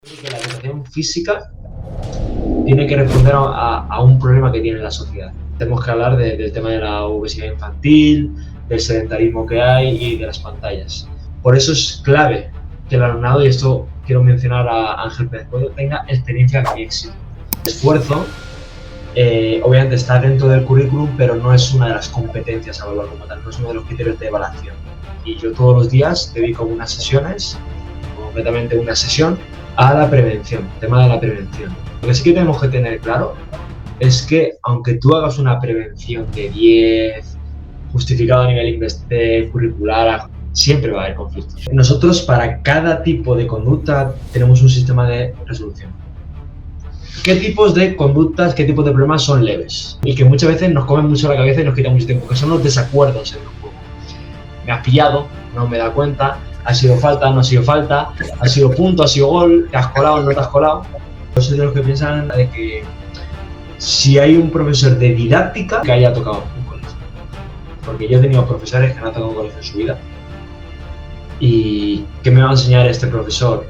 Que la educación física tiene que responder a un problema que tiene la sociedad. Tenemos que hablar del tema de la obesidad infantil, del sedentarismo que hay y de las pantallas. Por eso es clave que el alumnado, y esto quiero mencionar a Ángel Pérez Pueyo, tenga experiencia en mi éxito. El esfuerzo, obviamente está dentro del currículum, pero no es una de las competencias a evaluar como tal, no es uno de los criterios de evaluación. Y yo todos los días dedico unas sesiones, concretamente una sesión, a la prevención, tema de la prevención. Lo que sí que tenemos que tener claro es que aunque tú hagas una prevención de 10, justificado a nivel curricular, siempre va a haber conflictos. Nosotros para cada tipo de conducta tenemos un sistema de resolución. ¿Qué tipos de conductas, qué tipos de problemas son leves? Y que muchas veces nos comen mucho la cabeza y nos quitan mucho tiempo, que son los desacuerdos en el juego. Me has pillado, no me da cuenta, ha sido falta, no ha sido falta, ha sido punto, ha sido gol, te has colado, no te has colado. Yo soy de los que piensan de que si hay un profesor de didáctica que haya tocado un colegio. Porque yo he tenido profesores que no han tocado un colegio en su vida. ¿Y qué me va a enseñar este profesor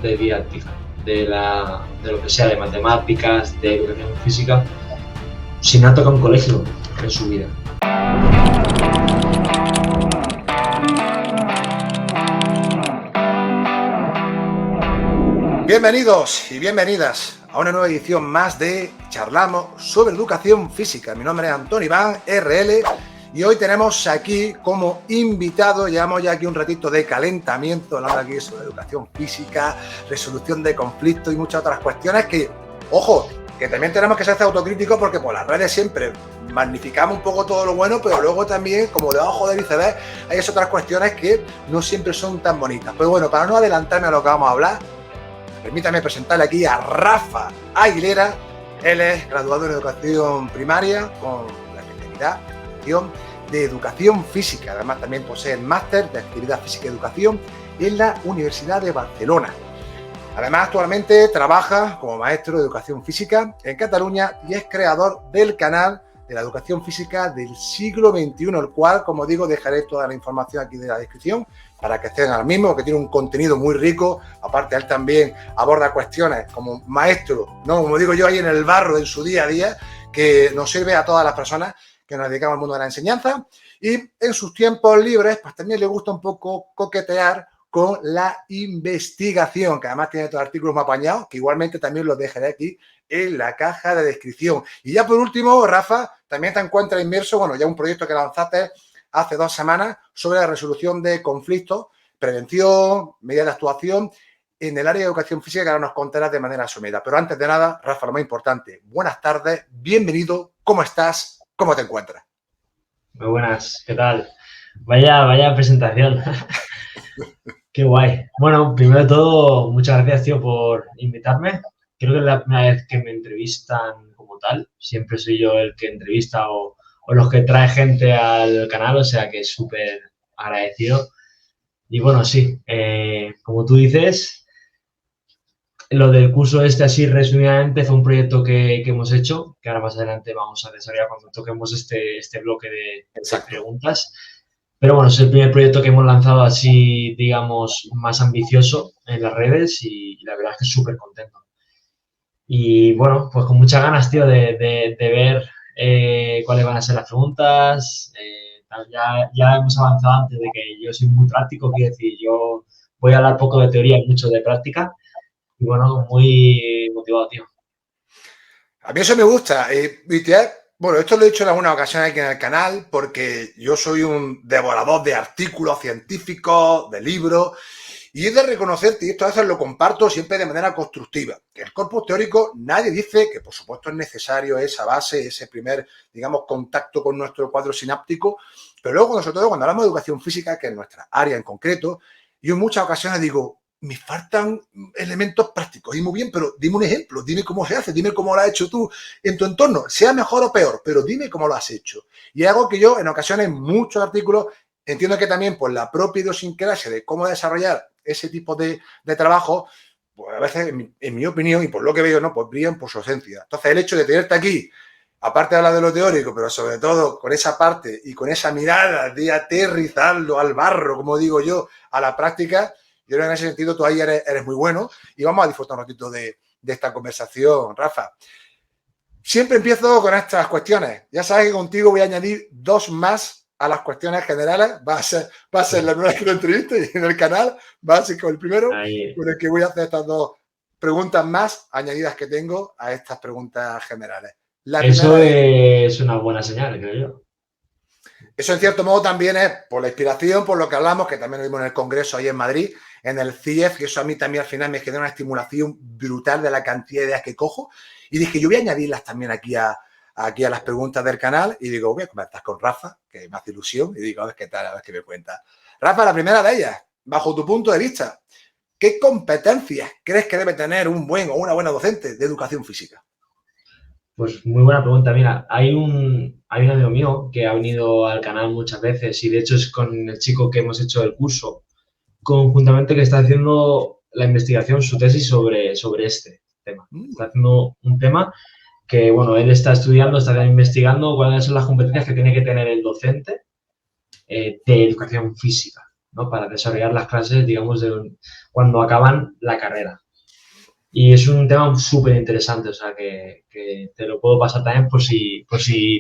de didáctica? De lo que sea, de matemáticas, de educación física, si no ha tocado un colegio en su vida. Bienvenidos y bienvenidas a una nueva edición más de Charlamos sobre Educación Física. Mi nombre es Antón Iván, RL, y hoy tenemos aquí como invitado, llevamos ya aquí un ratito de calentamiento, hablando aquí sobre educación física, resolución de conflictos y muchas otras cuestiones que, ojo, que también tenemos que ser autocríticos porque por las redes siempre magnificamos un poco todo lo bueno, pero luego también, como debajo del iceberg, hay esas otras cuestiones que no siempre son tan bonitas. Pero bueno, para no adelantarme a lo que vamos a hablar, permítame presentarle aquí a Rafa Aguilera. Él es graduado en educación primaria con la especialidad de educación física. Además, también posee el máster de actividad física y educación en la Universidad de Barcelona. Además, actualmente trabaja como maestro de educación física en Cataluña y es creador del canal de la educación física del siglo XXI, el cual, como digo, dejaré toda la información aquí de la descripción para que estén al mismo, que tiene un contenido muy rico. Aparte, él también aborda cuestiones como maestro, ¿no? Como digo yo, ahí en el barro, en su día a día, que nos sirve a todas las personas que nos dedicamos al mundo de la enseñanza. Y en sus tiempos libres, pues también le gusta un poco coquetear con la investigación, que además tiene todos los artículos más apañados, que igualmente también los dejaré aquí en la caja de descripción. Y ya por último, Rafa, también te encuentras inmerso, bueno, ya un proyecto que lanzaste hace 2 semanas sobre la resolución de conflictos, prevención, medidas de actuación en el área de educación física, que ahora nos contarás de manera sumida. Pero antes de nada, Rafa, lo más importante, buenas tardes, bienvenido, ¿cómo estás? ¿Cómo te encuentras? Muy buenas, ¿qué tal? Vaya presentación. Qué guay. Bueno, primero de todo, muchas gracias, tío, por invitarme. Creo que es la primera vez que me entrevistan como tal. Siempre soy yo el que entrevista o los que trae gente al canal, o sea que súper agradecido. Y bueno, sí, como tú dices, lo del curso este así resumidamente fue un proyecto que hemos hecho, que ahora más adelante vamos a desarrollar cuando toquemos este bloque de preguntas. Pero bueno, es el primer proyecto que hemos lanzado así, digamos, más ambicioso en las redes y la verdad es que súper contento. Y bueno, pues con muchas ganas, tío, de ver cuáles van a ser las preguntas. Ya hemos avanzado antes de que yo soy muy práctico, quiero decir, yo voy a hablar poco de teoría y mucho de práctica. Y bueno, muy motivado, tío. A mí eso me gusta. Bueno, esto lo he dicho en algunas ocasiones aquí en el canal porque yo soy un devorador de artículos científicos, de libros, y es de reconocerte, y esto a veces lo comparto siempre de manera constructiva, que el corpus teórico nadie dice que por supuesto es necesario esa base, ese primer, digamos, contacto con nuestro cuadro sináptico, pero luego, sobre todo cuando hablamos de educación física, que es nuestra área en concreto, yo en muchas ocasiones digo, me faltan elementos prácticos. Y muy bien, pero dime un ejemplo, dime cómo se hace, dime cómo lo has hecho tú en tu entorno, sea mejor o peor, pero dime cómo lo has hecho. Y es algo que yo en ocasiones, muchos artículos, entiendo que también por la propia idiosincrasia de cómo desarrollar ese tipo de trabajo, pues a veces, en mi opinión, y por lo que veo, ¿no? Pues brillan por su ausencia. Entonces, el hecho de tenerte aquí, aparte de hablar de lo teórico, pero sobre todo con esa parte y con esa mirada de aterrizarlo al barro, como digo yo, a la práctica, Yo creo que en ese sentido tú ahí eres muy bueno y vamos a disfrutar un ratito de esta conversación, Rafa. Siempre empiezo con estas cuestiones. Ya sabes que contigo voy a añadir 2 más a las cuestiones generales. Va a ser la nueva que lo entreviste y en el canal va a ser con el primero, con el que voy a hacer estas 2 preguntas más añadidas que tengo a estas preguntas generales. Eso es una buena señal, creo yo. Eso en cierto modo también es por la inspiración, por lo que hablamos, que también lo vimos en el Congreso ahí en Madrid, en el CIEF, que eso a mí también al final me genera una estimulación brutal de la cantidad de ideas que cojo. Y dije, yo voy a añadirlas también aquí a las preguntas del canal y digo, voy a comentar con Rafa, que me hace ilusión, y digo, a ver qué tal, a ver qué me cuenta. Rafa, la primera de ellas, bajo tu punto de vista, ¿qué competencias crees que debe tener un buen o una buena docente de educación física? Pues muy buena pregunta. Mira, hay un amigo mío que ha venido al canal muchas veces y de hecho es con el chico que hemos hecho el curso conjuntamente que está haciendo la investigación, su tesis sobre este tema. Está haciendo un tema que, bueno, él está estudiando, está investigando cuáles son las competencias que tiene que tener el docente de educación física, ¿no? Para desarrollar las clases, digamos, cuando acaban la carrera. Y es un tema súper interesante, o sea, que te lo puedo pasar también por si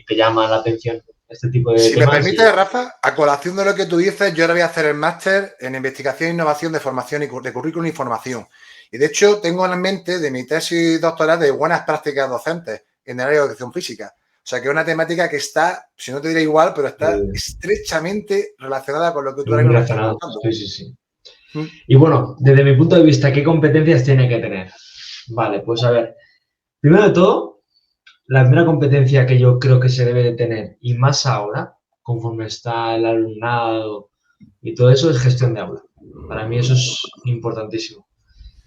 te llama la atención este tipo de temas. Si me permites, Rafa, a colación de lo que tú dices, yo ahora voy a hacer el máster en Investigación e Innovación de Formación y de Currículum y Formación. Y de hecho, tengo en mente de mi tesis doctoral de buenas prácticas docentes en el área de educación física. O sea, que es una temática que está, si no te diré igual, pero está estrechamente relacionada con lo que tú ahora mismo estás contando. Sí. Y bueno, desde mi punto de vista, ¿qué competencias tiene que tener? Vale, pues a ver, primero de todo, la primera competencia que yo creo que se debe de tener, y más ahora, conforme está el alumnado y todo eso, es gestión de aula. Para mí eso es importantísimo.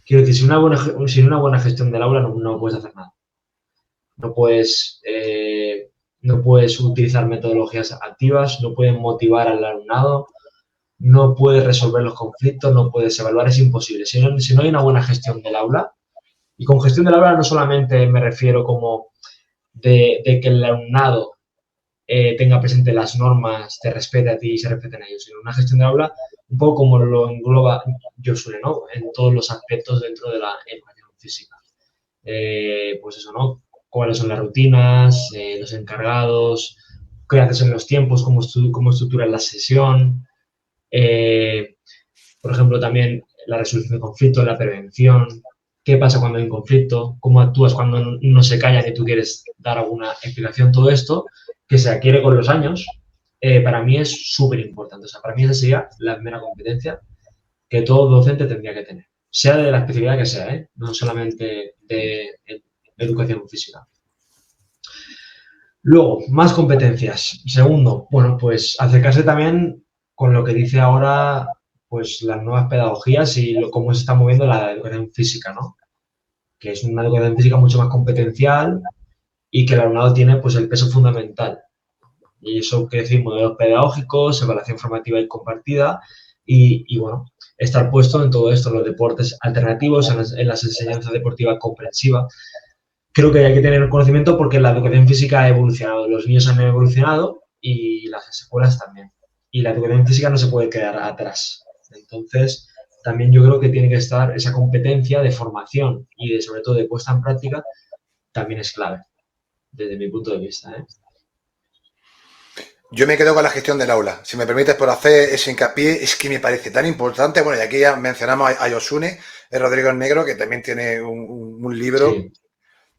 Quiero decir, sin una buena gestión del aula no puedes hacer nada. No puedes utilizar metodologías activas, no puedes motivar al alumnado, no puedes resolver los conflictos, no puedes evaluar, es imposible. Si no hay una buena gestión del aula, y con gestión del aula no solamente me refiero como de que el alumnado tenga presente las normas, te respete a ti y se respeten a ellos, sino una gestión del aula un poco como lo engloba Josué, ¿no? En todos los aspectos dentro de la educación física. Pues eso, ¿no? Cuáles son las rutinas, los encargados, qué haces en los tiempos, cómo estructuras la sesión. Por ejemplo, también la resolución de conflictos, la prevención, qué pasa cuando hay un conflicto, cómo actúas cuando no se callan y tú quieres dar alguna explicación. Todo esto que se adquiere con los años, para mí es súper importante. O sea, para mí esa sería la primera competencia que todo docente tendría que tener, sea de la especialidad que sea, no solamente de educación física. Luego, más competencias. Segundo, bueno, pues acercarse también con lo que dice ahora, pues las nuevas pedagogías y cómo se está moviendo la educación física, ¿no? Que es una educación física mucho más competencial y que el alumnado tiene, pues, el peso fundamental. Y eso quiere decir modelos pedagógicos, evaluación formativa y compartida y bueno, estar puesto en todo esto, en los deportes alternativos, en las enseñanzas deportivas comprensivas. Creo que hay que tener conocimiento porque la educación física ha evolucionado, los niños han evolucionado y las escuelas también. Y la educación física no se puede quedar atrás. Entonces, también yo creo que tiene que estar esa competencia de formación y sobre todo de puesta en práctica, también es clave, desde mi punto de vista, ¿eh? Yo me quedo con la gestión del aula. Si me permites por hacer ese hincapié, es que me parece tan importante. Bueno, y aquí ya mencionamos a Yosune, el Rodrigo el Negro, que también tiene un libro. Sí.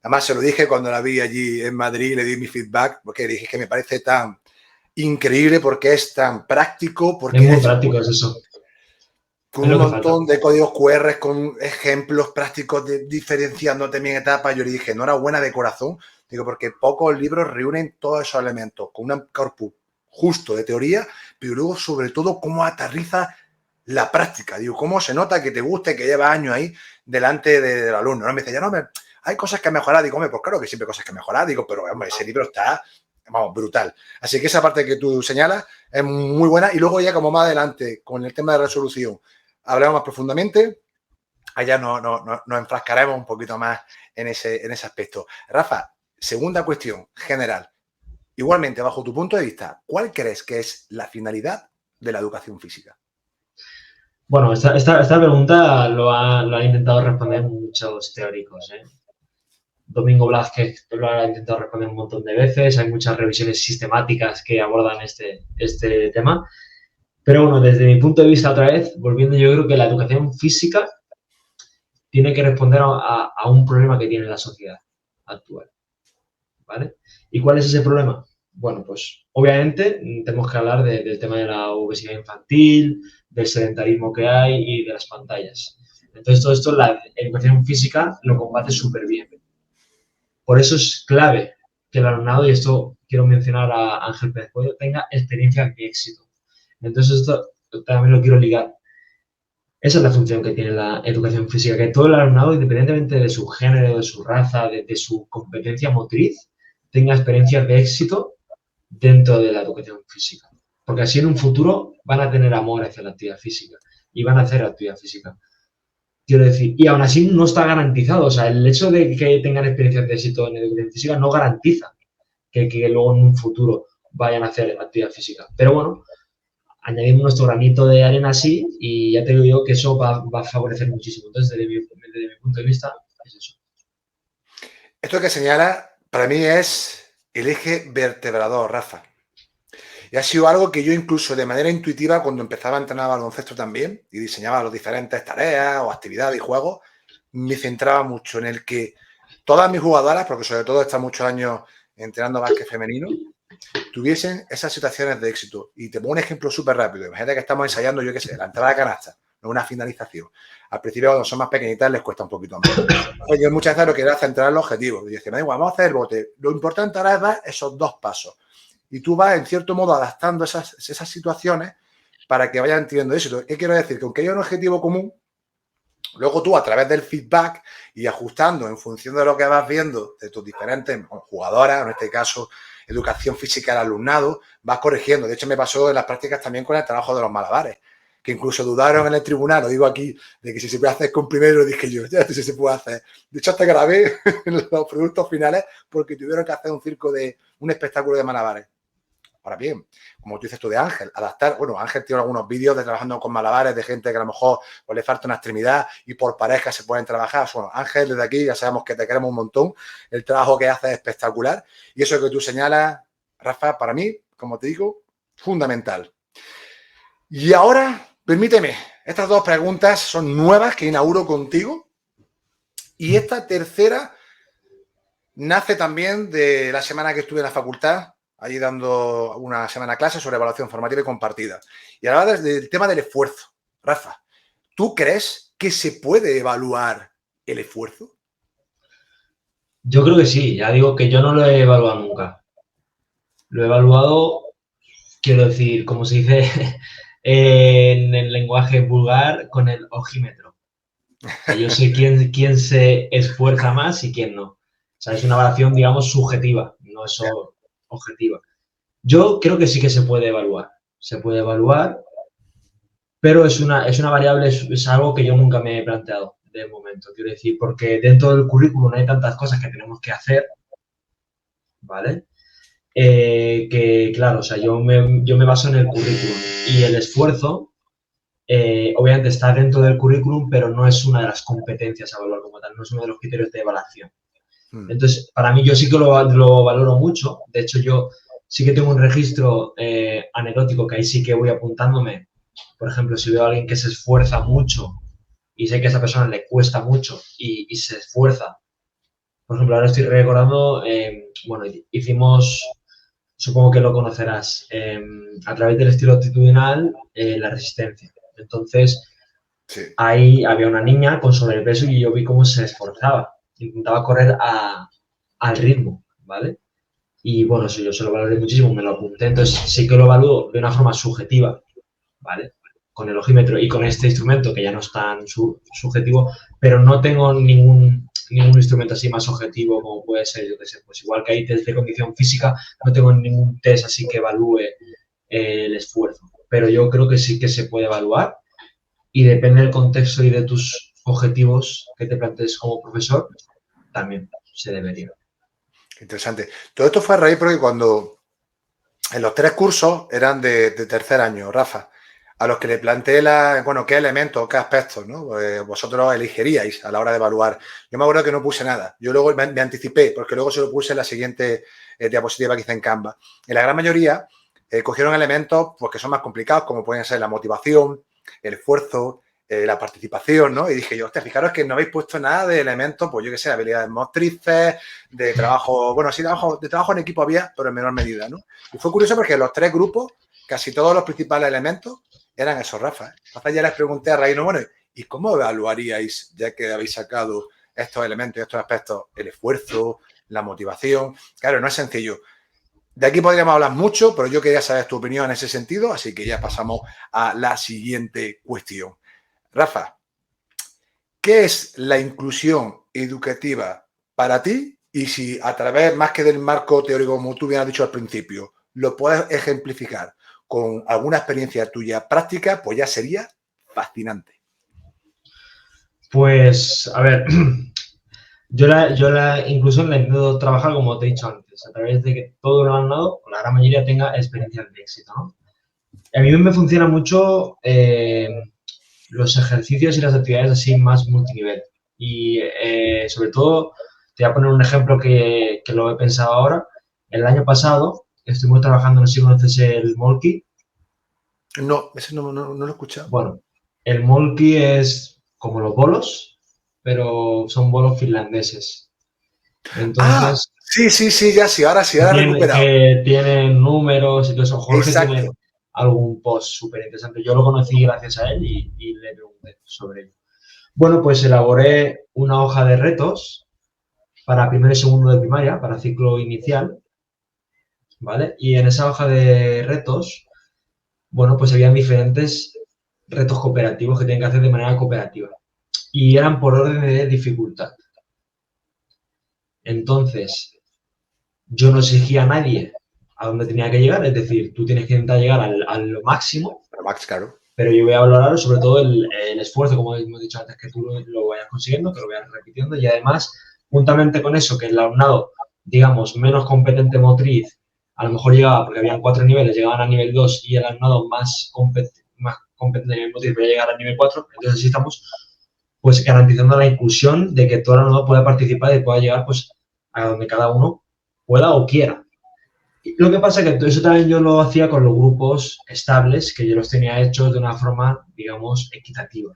Además, se lo dije cuando la vi allí en Madrid, le di mi feedback, porque dije que me parece tan increíble, porque es tan práctico. Porque es muy práctico, es eso. Con un montón de códigos QR, con ejemplos prácticos diferenciando también etapas. Yo le dije, enhorabuena de corazón. Digo, porque pocos libros reúnen todos esos elementos con un corpus justo de teoría, pero luego, sobre todo, cómo aterriza la práctica. Digo, cómo se nota que te gusta y que lleva años ahí delante del alumno, ¿no? Me dice, ya no, hay cosas que mejorar. Digo, hombre, pues claro que siempre hay cosas que mejorar. Digo, pero hombre, ese libro está, vamos, brutal. Así que esa parte que tú señalas es muy buena. Y luego ya como más adelante, con el tema de resolución, hablamos más profundamente. Allá nos enfrascaremos un poquito más en ese aspecto. Rafa, segunda cuestión general. Igualmente, bajo tu punto de vista, ¿cuál crees que es la finalidad de la educación física? Bueno, esta pregunta lo han intentado responder muchos teóricos, ¿eh? Domingo Blázquez lo ha intentado responder un montón de veces, hay muchas revisiones sistemáticas que abordan este tema, pero bueno, desde mi punto de vista otra vez, volviendo, yo creo que la educación física tiene que responder a un problema que tiene la sociedad actual, ¿vale? ¿Y cuál es ese problema? Bueno, pues obviamente tenemos que hablar del tema de la obesidad infantil, del sedentarismo que hay y de las pantallas. Entonces, todo esto la educación física lo combate súper bien. Por eso es clave que el alumnado, y esto quiero mencionar a Ángel Pérez Pueyo, tenga experiencias de éxito. Entonces, esto también lo quiero ligar. Esa es la función que tiene la educación física, que todo el alumnado, independientemente de su género, de su raza, de su competencia motriz, tenga experiencias de éxito dentro de la educación física. Porque así en un futuro van a tener amor hacia la actividad física y van a hacer actividad física. Quiero decir, y aún así no está garantizado. O sea, el hecho de que tengan experiencias de éxito en educación física no garantiza que luego en un futuro vayan a hacer actividad física. Pero bueno, añadimos nuestro granito de arena así y ya te digo yo que eso va a favorecer muchísimo. Entonces, desde mi punto de vista, es eso. Esto que señala, para mí es el eje vertebrador, Rafa. Y ha sido algo que yo incluso de manera intuitiva, cuando empezaba a entrenar baloncesto también y diseñaba las diferentes tareas o actividades y juegos, me centraba mucho en el que todas mis jugadoras, porque sobre todo están muchos años entrenando básquet femenino, tuviesen esas situaciones de éxito. Y te pongo un ejemplo súper rápido. Imagínate que estamos ensayando, yo qué sé, la entrada de canasta, no una finalización. Al principio, cuando son más pequeñitas, les cuesta un poquito más. Yo muchas veces lo que era centrar en los objetivos. Y decía, igual, vamos a hacer el bote. Lo importante ahora es dar esos 2 pasos. Y tú vas, en cierto modo, adaptando esas situaciones para que vayan teniendo éxito. ¿Qué quiero decir? Que aunque haya un objetivo común, luego tú, a través del feedback y ajustando en función de lo que vas viendo de tus diferentes jugadoras, en este caso, educación física del alumnado, vas corrigiendo. De hecho, me pasó en las prácticas también con el trabajo de los malabares, que incluso dudaron en el tribunal, lo digo aquí, de que si se puede hacer con primero, dije yo, ya si se puede hacer. De hecho, hasta grabé en los productos finales porque tuvieron que hacer un espectáculo de malabares. Ahora bien, como tú dices tú de Ángel, adaptar, bueno, Ángel tiene algunos vídeos de trabajando con malabares, de gente que a lo mejor pues, le falta una extremidad y por pareja se pueden trabajar. Bueno, Ángel, desde aquí ya sabemos que te queremos un montón, el trabajo que haces es espectacular y eso que tú señalas, Rafa, para mí, como te digo, fundamental. Y ahora, permíteme, estas 2 preguntas son nuevas que inauguro contigo y esta tercera nace también de la semana que estuve en la facultad, allí dando una semana clase sobre evaluación formativa y compartida. Y ahora desde el tema del esfuerzo. Rafa, ¿tú crees que se puede evaluar el esfuerzo? Yo creo que sí, ya digo que yo no lo he evaluado nunca. Lo he evaluado, quiero decir, como se dice en el lenguaje vulgar, con el ojímetro. O sea, yo sé quién se esfuerza más y quién no. O sea, es una evaluación, digamos, subjetiva, no es objetiva. Yo creo que sí que se puede evaluar. Se puede evaluar, pero es una variable, es algo que yo nunca me he planteado de momento. Quiero decir, porque dentro del currículum hay tantas cosas que tenemos que hacer, ¿vale? Que claro, o sea, yo me baso en el currículum y el esfuerzo, obviamente está dentro del currículum, pero no es una de las competencias a evaluar como tal, no es uno de los criterios de evaluación. Entonces, para mí yo sí que lo valoro mucho, de hecho yo sí que tengo un registro anecdótico que ahí sí que voy apuntándome, por ejemplo, si veo a alguien que se esfuerza mucho y sé que a esa persona le cuesta mucho y se esfuerza, por ejemplo, ahora estoy recordando, bueno, hicimos, supongo que lo conocerás, a través del estilo actitudinal, la resistencia. Entonces, sí, ahí había una niña con sobrepeso y yo vi cómo se esforzaba. Intentaba correr al ritmo, ¿vale? Y bueno, eso yo se lo valoré muchísimo, me lo apunté. Entonces, sí que lo evalúo de una forma subjetiva, ¿vale? Con el ojímetro y con este instrumento que ya no es tan subjetivo, pero no tengo ningún instrumento así más objetivo como puede ser, yo qué sé, pues igual que hay test de condición física, no tengo ningún test así que evalúe el esfuerzo, pero yo creo que sí que se puede evaluar y depende del contexto y de tus objetivos que te plantees como profesor, también se debería. Interesante. Todo esto fue a raíz porque cuando en los 3 cursos eran de tercer año, Rafa, a los que le planteé qué elementos, qué aspectos, ¿no? Pues vosotros elegiríais a la hora de evaluar. Yo me acuerdo que no puse nada. Yo luego me anticipé, porque luego se lo puse en la siguiente diapositiva que hice en Canva. En la gran mayoría cogieron elementos pues, que son más complicados, como pueden ser la motivación, el esfuerzo, la participación, ¿no? Y dije yo, hostia, fijaros que no habéis puesto nada de elementos, pues yo qué sé, habilidades motrices, de trabajo, bueno, sí, de trabajo en equipo había, pero en menor medida, ¿no? Y fue curioso porque los tres grupos, casi todos los principales elementos eran esos, Rafa. Entonces ya les pregunté a raíz, no, bueno, ¿y cómo evaluaríais, ya que habéis sacado estos elementos y estos aspectos, el esfuerzo, la motivación? Claro, no es sencillo. De aquí podríamos hablar mucho, pero yo quería saber tu opinión en ese sentido, así que ya pasamos a la siguiente cuestión. Rafa, ¿qué es la inclusión educativa para ti? Y si a través, más que del marco teórico, como tú bien has dicho al principio, lo puedes ejemplificar con alguna experiencia tuya práctica, pues ya sería fascinante. Pues, a ver, yo la inclusión la intento trabajar, como te he dicho antes, a través de que todo el alumnado, o la gran mayoría, tenga experiencias de éxito, ¿no? A mí me funciona mucho los ejercicios y las actividades así más multinivel. Y sobre todo, te voy a poner un ejemplo que lo he pensado ahora. El año pasado estuvimos trabajando, no sé si conoces el Molki. No, ese no lo he escuchado. Bueno, el Molki es como los bolos, pero son bolos finlandeses. Entonces, sí, ya sí, ahora he recuperado. que tienen números y todo eso. Jorge Exacto. tiene algún post súper interesante. Yo lo conocí gracias a él y le pregunté sobre ello. Bueno, pues elaboré una hoja de retos para primero y segundo de primaria, para ciclo inicial, ¿vale? Y en esa hoja de retos, bueno, pues habían diferentes retos cooperativos que tienen que hacer de manera cooperativa. Y eran por orden de dificultad. Entonces, yo no exigía a nadie a dónde tenía que llegar, es decir, tú tienes que intentar llegar a lo máximo, Claro. pero yo voy a valorar sobre todo el esfuerzo, como hemos dicho antes, que tú lo vayas consiguiendo, que lo vayas repitiendo y además, juntamente con eso, que el alumnado, digamos, menos competente motriz, a lo mejor llegaba, porque habían 4 niveles, llegaban a nivel 2 y el alumnado más competente motriz podía llegar al nivel 4, entonces así estamos pues garantizando la inclusión de que todo el alumnado pueda participar y pueda llegar pues a donde cada uno pueda o quiera. Lo que pasa es que eso también yo lo hacía con los grupos estables, que yo los tenía hechos de una forma, digamos, equitativa.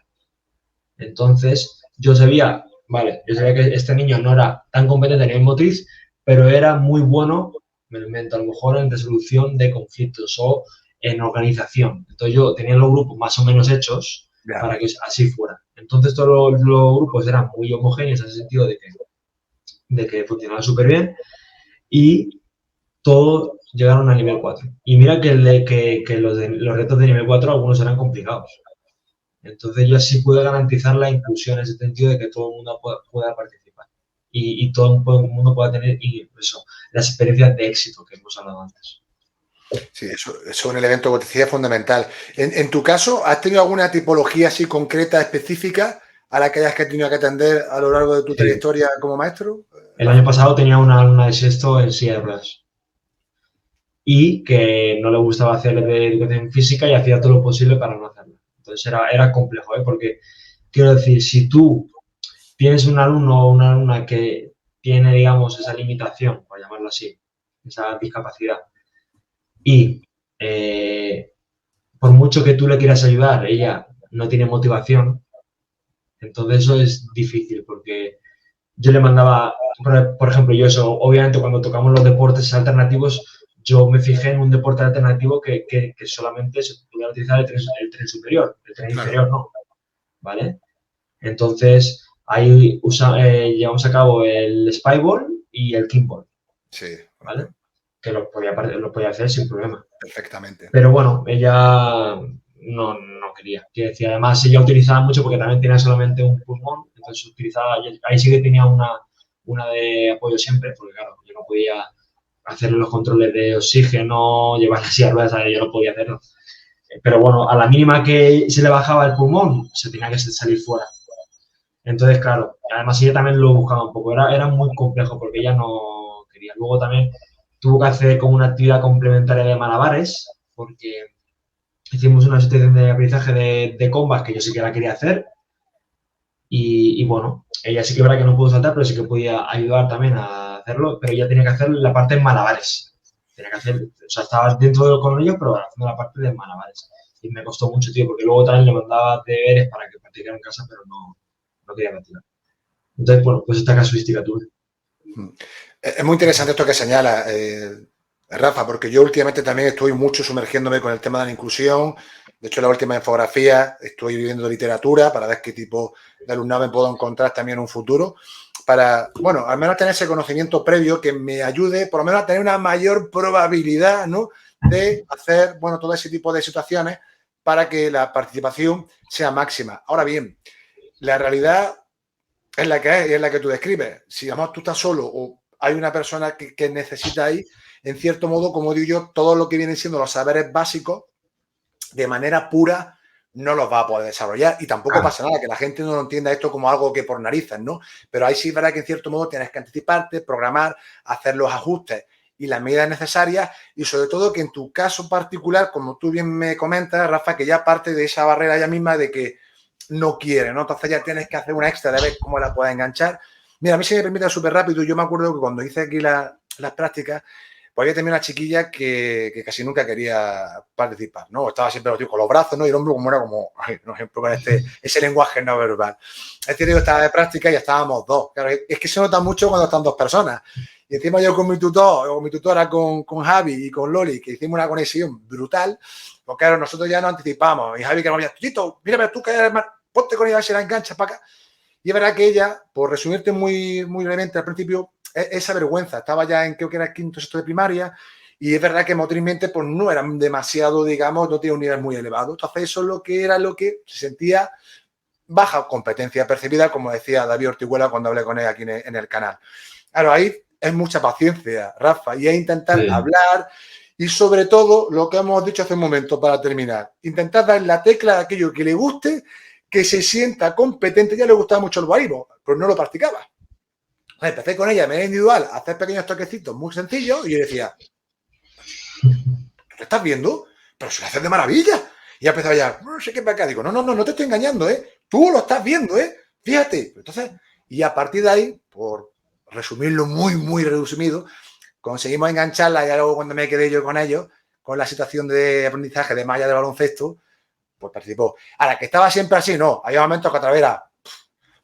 Entonces, yo sabía que este niño no era tan competente a nivel motriz, pero era muy bueno, me lo invento, a lo mejor en resolución de conflictos o en organización. Entonces, yo tenía los grupos más o menos hechos para que así fuera. Entonces, todos los grupos eran muy homogéneos en el sentido de que funcionaban súper bien y todos llegaron a nivel 4. Y mira que los retos de nivel 4 algunos eran complicados. Entonces yo así pude garantizar la inclusión en ese sentido de que todo el mundo pueda participar y todo el mundo pueda tener eso, las experiencias de éxito que hemos hablado antes. Sí, eso es un elemento que te decía fundamental. En tu caso, ¿has tenido alguna tipología así concreta, específica, a la que hayas tenido que atender a lo largo de tu trayectoria como maestro? El año pasado tenía una alumna de sexto en silla de ruedas y que no le gustaba hacer de educación física y hacía todo lo posible para no hacerlo. Entonces era complejo, porque quiero decir, si tú tienes un alumno o una alumna que tiene, digamos, esa limitación, por llamarlo así, esa discapacidad, y por mucho que tú le quieras ayudar, ella no tiene motivación, entonces eso es difícil porque yo le mandaba, por ejemplo, yo eso, obviamente cuando tocamos los deportes alternativos, yo me fijé en un deporte alternativo que solamente se pudiera utilizar el tren superior, el tren inferior no, ¿vale? Entonces, ahí llevamos a cabo el spyball y el kickball. Sí. ¿Vale? Que lo podía hacer sin problema. Perfectamente. Pero bueno, ella no quería. Quiero decir, además ella utilizaba mucho porque también tenía solamente un pulmón, entonces utilizaba, ahí sí que tenía una de apoyo siempre, porque claro, yo no podía hacerle los controles de oxígeno, llevar las ruedas, yo no podía hacerlo. Pero bueno, a la mínima que se le bajaba el pulmón, se tenía que salir fuera. Entonces, claro, además ella también lo buscaba un poco, era muy complejo porque ella no quería. Luego también tuvo que hacer como una actividad complementaria de malabares, porque hicimos una situación de aprendizaje de combas que yo sí que la quería hacer. Y bueno, ella sí que era que no pudo saltar, pero sí que podía ayudar también a hacerlo, pero ella tenía que hacer la parte en malabares. Tenía que hacer, o sea, estaba dentro con ellos, pero haciendo la parte de malabares. Y me costó mucho, tío, porque luego también le mandaba deberes para que practicara en casa, pero no quería practicar. Entonces, bueno, pues esta casuística tuve. Es muy interesante esto que señala, Rafa, porque yo últimamente también estoy mucho sumergiéndome con el tema de la inclusión. De hecho, en la última infografía estoy viviendo literatura para ver qué tipo de alumnado me puedo encontrar también en un futuro, para, bueno, al menos tener ese conocimiento previo que me ayude, por lo menos a tener una mayor probabilidad, ¿no?, de hacer, bueno, todo ese tipo de situaciones para que la participación sea máxima. Ahora bien, la realidad es la que es y es la que tú describes. Si además tú estás solo o hay una persona que necesita ahí, en cierto modo, como digo yo, todo lo que vienen siendo los saberes básicos, de manera pura, no los va a poder desarrollar. Y tampoco pasa nada, que la gente no entienda esto como algo que por narices, ¿no? Pero ahí sí es verdad que en cierto modo tienes que anticiparte, programar, hacer los ajustes y las medidas necesarias, y sobre todo que en tu caso particular, como tú bien me comentas, Rafa, que ya parte de esa barrera ya misma de que no quiere, ¿no? Entonces ya tienes que hacer una extra de ver cómo la puedes enganchar. Mira, a mí se me permite súper rápido. Yo me acuerdo que cuando hice aquí las prácticas, pues había también una chiquilla que casi nunca quería participar, ¿no? Estaba siempre los tíos con los brazos, ¿no? Y el hombre como era como, ay, no ejemplo, con ese lenguaje no verbal. Este tío estaba de práctica y ya estábamos dos. Claro, es que se nota mucho cuando están dos personas. Y encima yo con mi tutor, o mi tutora con Javi y con Loli, que hicimos una conexión brutal, porque claro, nosotros ya nos anticipamos. Y Javi que nos decía, Tito, mírame tú que eres más, ponte con ella a ver si la enganchas para acá. Y es verdad que ella, por resumirte muy brevemente al principio, esa vergüenza, estaba ya en creo que era quinto, sexto de primaria, y es verdad que motrimente pues no era demasiado, digamos, no tenía un nivel muy elevado. Entonces eso es lo que se sentía baja competencia percibida, como decía David Ortiguela cuando hablé con él aquí en el canal. Claro, ahí es mucha paciencia, Rafa, y es intentar hablar y sobre todo lo que hemos dicho hace un momento para terminar, intentar dar la tecla de aquello que le guste, que se sienta competente. Ya le gustaba mucho el barismo, pero no lo practicaba. Empecé con ella de manera individual a hacer pequeños toquecitos muy sencillos y yo decía, ¿tú te estás viendo? Pero se lo haces de maravilla. Y ya empezó a hallar, no sé qué para acá. Digo, no te estoy engañando, ¿eh? Tú lo estás viendo, ¿eh? Fíjate. Entonces, y a partir de ahí, por resumirlo muy resumido, conseguimos engancharla. Y luego cuando me quedé yo con ellos, con la situación de aprendizaje de malla de baloncesto, pues participó. Ahora, que estaba siempre así, no. Había momentos que otra vez era,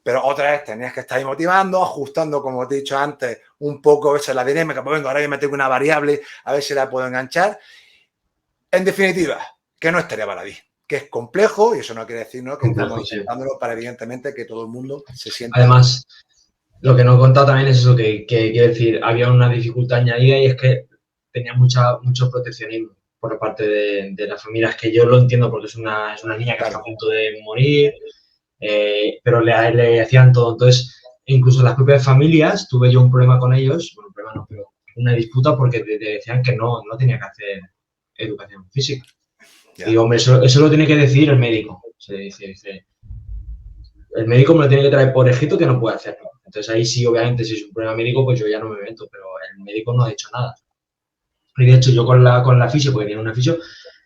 pero otra vez tenías que estar ahí motivando, ajustando, como te he dicho antes, un poco a veces la dinámica. Pues vengo, ahora yo me tengo una variable, a ver si la puedo enganchar. En definitiva, que no es tarea baladí, que es complejo y eso no quiere decir, ¿no?, que estamos intentándolo para, evidentemente, que todo el mundo se sienta. Además, lo que no he contado también es eso, que quiero decir, había una dificultad añadida y es que tenía mucho proteccionismo por parte de las familias, que yo lo entiendo porque es una niña que está a punto de morir, pero le hacían todo. Entonces, incluso las propias familias, tuve yo un problema con ellos, bueno, un problema no, pero una disputa porque te decían que no tenía que hacer educación física. Y digo, hombre, eso lo tiene que decir el médico. Se dice, el médico me lo tiene que traer por escrito que no puede hacerlo. Entonces ahí sí, obviamente, si es un problema médico, pues yo ya no me meto, pero el médico no ha dicho nada. Y de hecho yo con la fisio, porque tiene una fisio,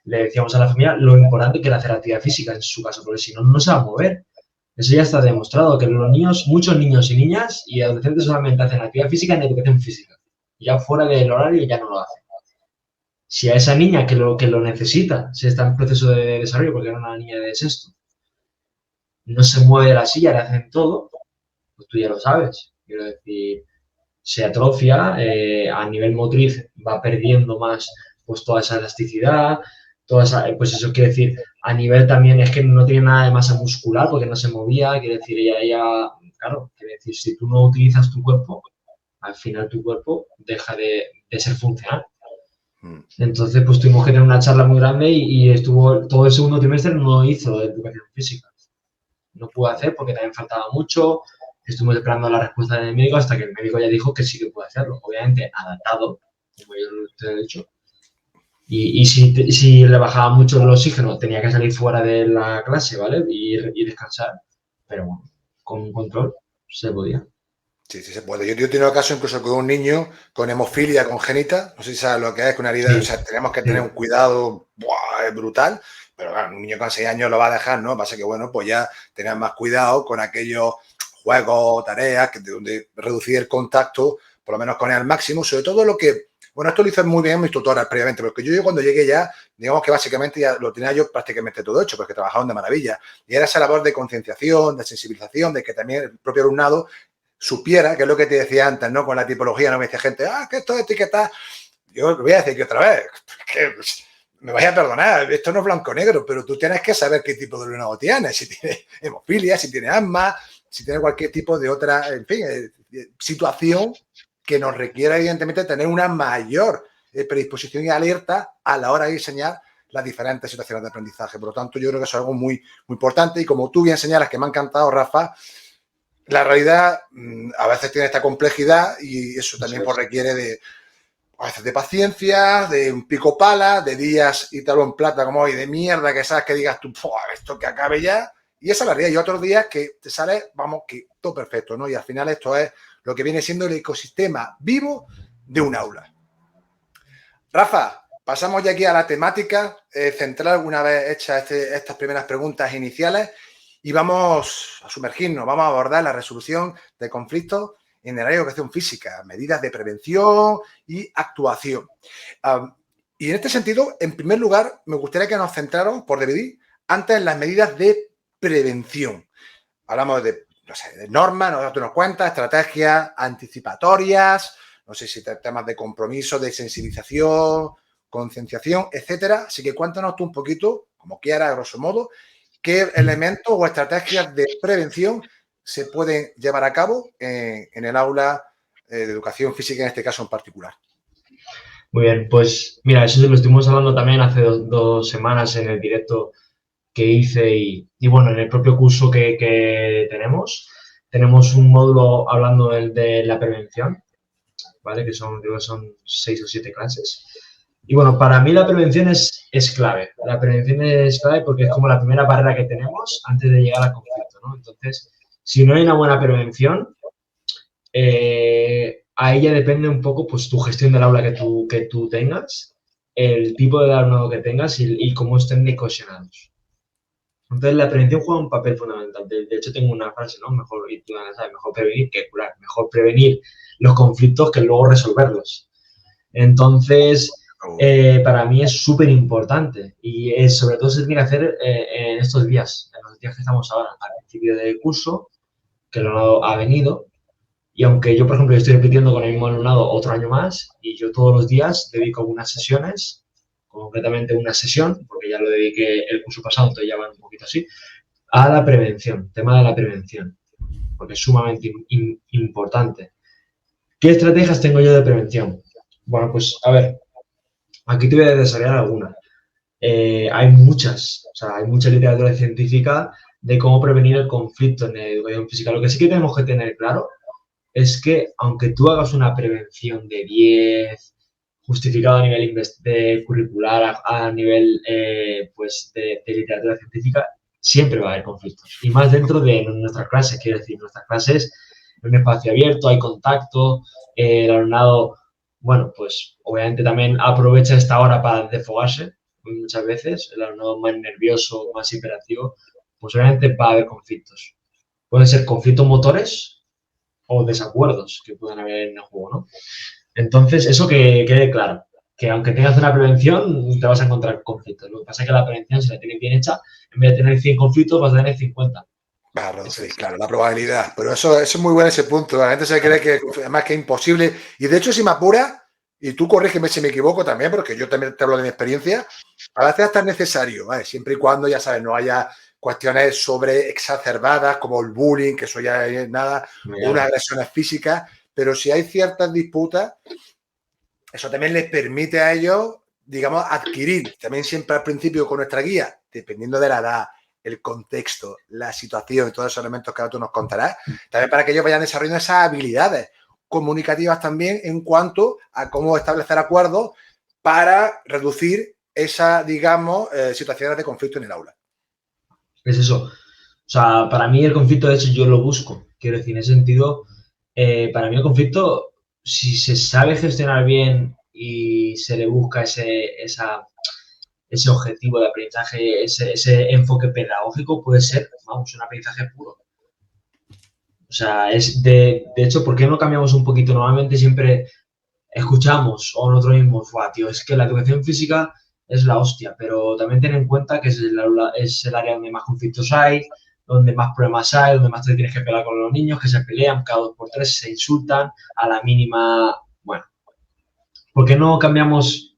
le decíamos a la familia lo importante que era hacer actividad física en su caso, porque si no, no se va a mover. Eso ya está demostrado, que los niños, muchos niños y niñas y adolescentes solamente hacen actividad física en educación física. Ya fuera del horario ya no lo hacen. Si a esa niña que lo necesita, si está en proceso de desarrollo, porque era una niña de sexto, no se mueve de la silla, le hacen todo, pues tú ya lo sabes. Quiero decir, se atrofia, a nivel motriz va perdiendo más pues toda esa elasticidad, pues eso quiere decir, a nivel también es que no tiene nada de masa muscular porque no se movía, quiere decir, ella claro, quiere decir, si tú no utilizas tu cuerpo, al final tu cuerpo deja de ser funcional. Entonces, pues tuvimos que tener una charla muy grande y estuvo todo el segundo trimestre, no hizo educación física. No pudo hacer porque también faltaba mucho. Estuvimos esperando la respuesta del médico hasta que el médico ya dijo que sí que puede hacerlo. Obviamente adaptado, como yo te he dicho. Y si le bajaba mucho el oxígeno, tenía que salir fuera de la clase, ¿vale? Y descansar. Pero bueno, con un control se podía. Sí, se puede. Yo he tenido caso incluso con un niño con hemofilia congénita. No sé si sabes lo que es, con una herida. Sí. O sea, tenemos que tener un cuidado brutal. pero claro, un niño con 6 años lo va a dejar, ¿no? Pasa que, bueno, pues ya tener más cuidado con aquellos juegos, tareas, donde reducir el contacto, por lo menos con él al máximo, sobre todo lo que, bueno, esto lo hice muy bien mis tutoras previamente, porque yo cuando llegué ya, digamos que básicamente ya lo tenía yo prácticamente todo hecho, porque trabajaban de maravilla, y era esa labor de concienciación, de sensibilización, de que también el propio alumnado supiera, que es lo que te decía antes, ¿no? Con la tipología, ¿no? Me decía gente, que esto es etiqueta. Yo lo voy a decir que otra vez, que me vais a perdonar, esto no es blanco-negro, pero tú tienes que saber qué tipo de alumnado tienes, si tienes hemofilia, si tienes asma, si tienes cualquier tipo de otra, en fin, situación que nos requiera, evidentemente, tener una mayor predisposición y alerta a la hora de diseñar las diferentes situaciones de aprendizaje. Por lo tanto, yo creo que eso es algo muy, muy importante. Y como tú bien señalas, que me ha encantado, Rafa, la realidad a veces tiene esta complejidad y eso también pues, requiere de, a veces de paciencia, de un pico pala, de días y tal en plata como hoy, de mierda que sabes que digas tú, esto que acabe ya. Y esa es la realidad. Y otros días que te sale, vamos, que todo perfecto, ¿no? Y al final esto es lo que viene siendo el ecosistema vivo de un aula. Rafa, pasamos ya aquí a la temática central, una vez hechas estas primeras preguntas iniciales, y vamos a sumergirnos, vamos a abordar la resolución de conflictos en el área de educación física, medidas de prevención y actuación. Y en este sentido, en primer lugar, me gustaría que nos centráramos, por dividir, antes en las medidas de prevención. Hablamos de, no sé, de normas, nos cuentas, estrategias anticipatorias, no sé si temas de compromiso, de sensibilización, concienciación, etcétera. Así que cuéntanos tú un poquito, como quieras, grosso modo, qué elementos o estrategias de prevención se pueden llevar a cabo en el aula de educación física, en este caso en particular. Muy bien, pues mira, eso lo estuvimos hablando también hace dos semanas en el directo que hice y bueno, en el propio curso que tenemos un módulo hablando de la prevención, ¿vale? Creo que son 6 o 7 clases. Y bueno, para mí la prevención es clave. La prevención es clave porque es como la primera barrera que tenemos antes de llegar al conflicto, ¿no? Entonces, si no hay una buena prevención, a ella depende un poco pues tu gestión del aula que tú tengas, el tipo de alumnado que tengas y cómo estén cohesionados. Entonces, la prevención juega un papel fundamental. De hecho, tengo una frase, ¿no? Mejor prevenir que curar. Mejor prevenir los conflictos que luego resolverlos. Entonces, para mí es súper importante y sobre todo se tiene que hacer en estos días, en los días que estamos ahora, al principio del curso, que el alumnado ha venido. Y aunque yo, por ejemplo, estoy repitiendo con el mismo alumnado otro año más y yo todos los días dedico unas sesiones, concretamente una sesión, porque ya lo dediqué el curso pasado, entonces ya van un poquito así, a la prevención, tema de la prevención, porque es sumamente importante. ¿Qué estrategias tengo yo de prevención? Bueno, pues a ver, aquí te voy a desarrollar algunas. Hay muchas, o sea, hay mucha literatura científica de cómo prevenir el conflicto en educación física. Lo que sí que tenemos que tener claro es que aunque tú hagas una prevención de 10, justificado a nivel de curricular, a nivel pues de literatura científica, siempre va a haber conflictos. Y más dentro de nuestras clases, quiero decir, nuestras clases en un espacio abierto, hay contacto, el alumnado, bueno, pues obviamente también aprovecha esta hora para desfogarse, muchas veces, el alumnado más nervioso, más hiperactivo, pues obviamente va a haber conflictos. Pueden ser conflictos motores o desacuerdos que puedan haber en el juego, ¿no? Entonces, eso que quede claro, que aunque tengas una prevención, te vas a encontrar conflictos. Lo que pasa es que la prevención, si la tienes bien hecha, en vez de tener 100 conflictos, vas a tener 50. Claro, sí, claro, la probabilidad. Pero eso es muy bueno ese punto. La gente se cree que además que es imposible. Y de hecho, si me apura, y tú corrígeme si me equivoco también, porque yo también te hablo de mi experiencia, a veces hasta es necesario, ¿vale? Siempre y cuando, ya sabes, no haya cuestiones sobre exacerbadas como el bullying, que eso ya es nada, o unas agresiones físicas, pero si hay ciertas disputas, eso también les permite a ellos, digamos, adquirir, también siempre al principio con nuestra guía, dependiendo de la edad, el contexto, la situación y todos esos elementos que ahora tú nos contarás, también para que ellos vayan desarrollando esas habilidades comunicativas también en cuanto a cómo establecer acuerdos para reducir esas, digamos, situaciones de conflicto en el aula. Es eso. O sea, para mí el conflicto, de hecho, yo lo busco. Quiero decir, en ese sentido, para mí el conflicto, si se sabe gestionar bien y se le busca esa ese objetivo de aprendizaje, ese enfoque pedagógico puede ser, vamos, un aprendizaje puro. O sea, es de hecho, ¿por qué no cambiamos un poquito? Normalmente siempre escuchamos o nosotros mismos, tío, es que la educación física es la hostia, pero también ten en cuenta que es el área donde más conflictos hay, donde más problemas hay, donde más te tienes que pelear con los niños, que se pelean cada 2 por 3, se insultan a la mínima. Bueno, ¿por qué no cambiamos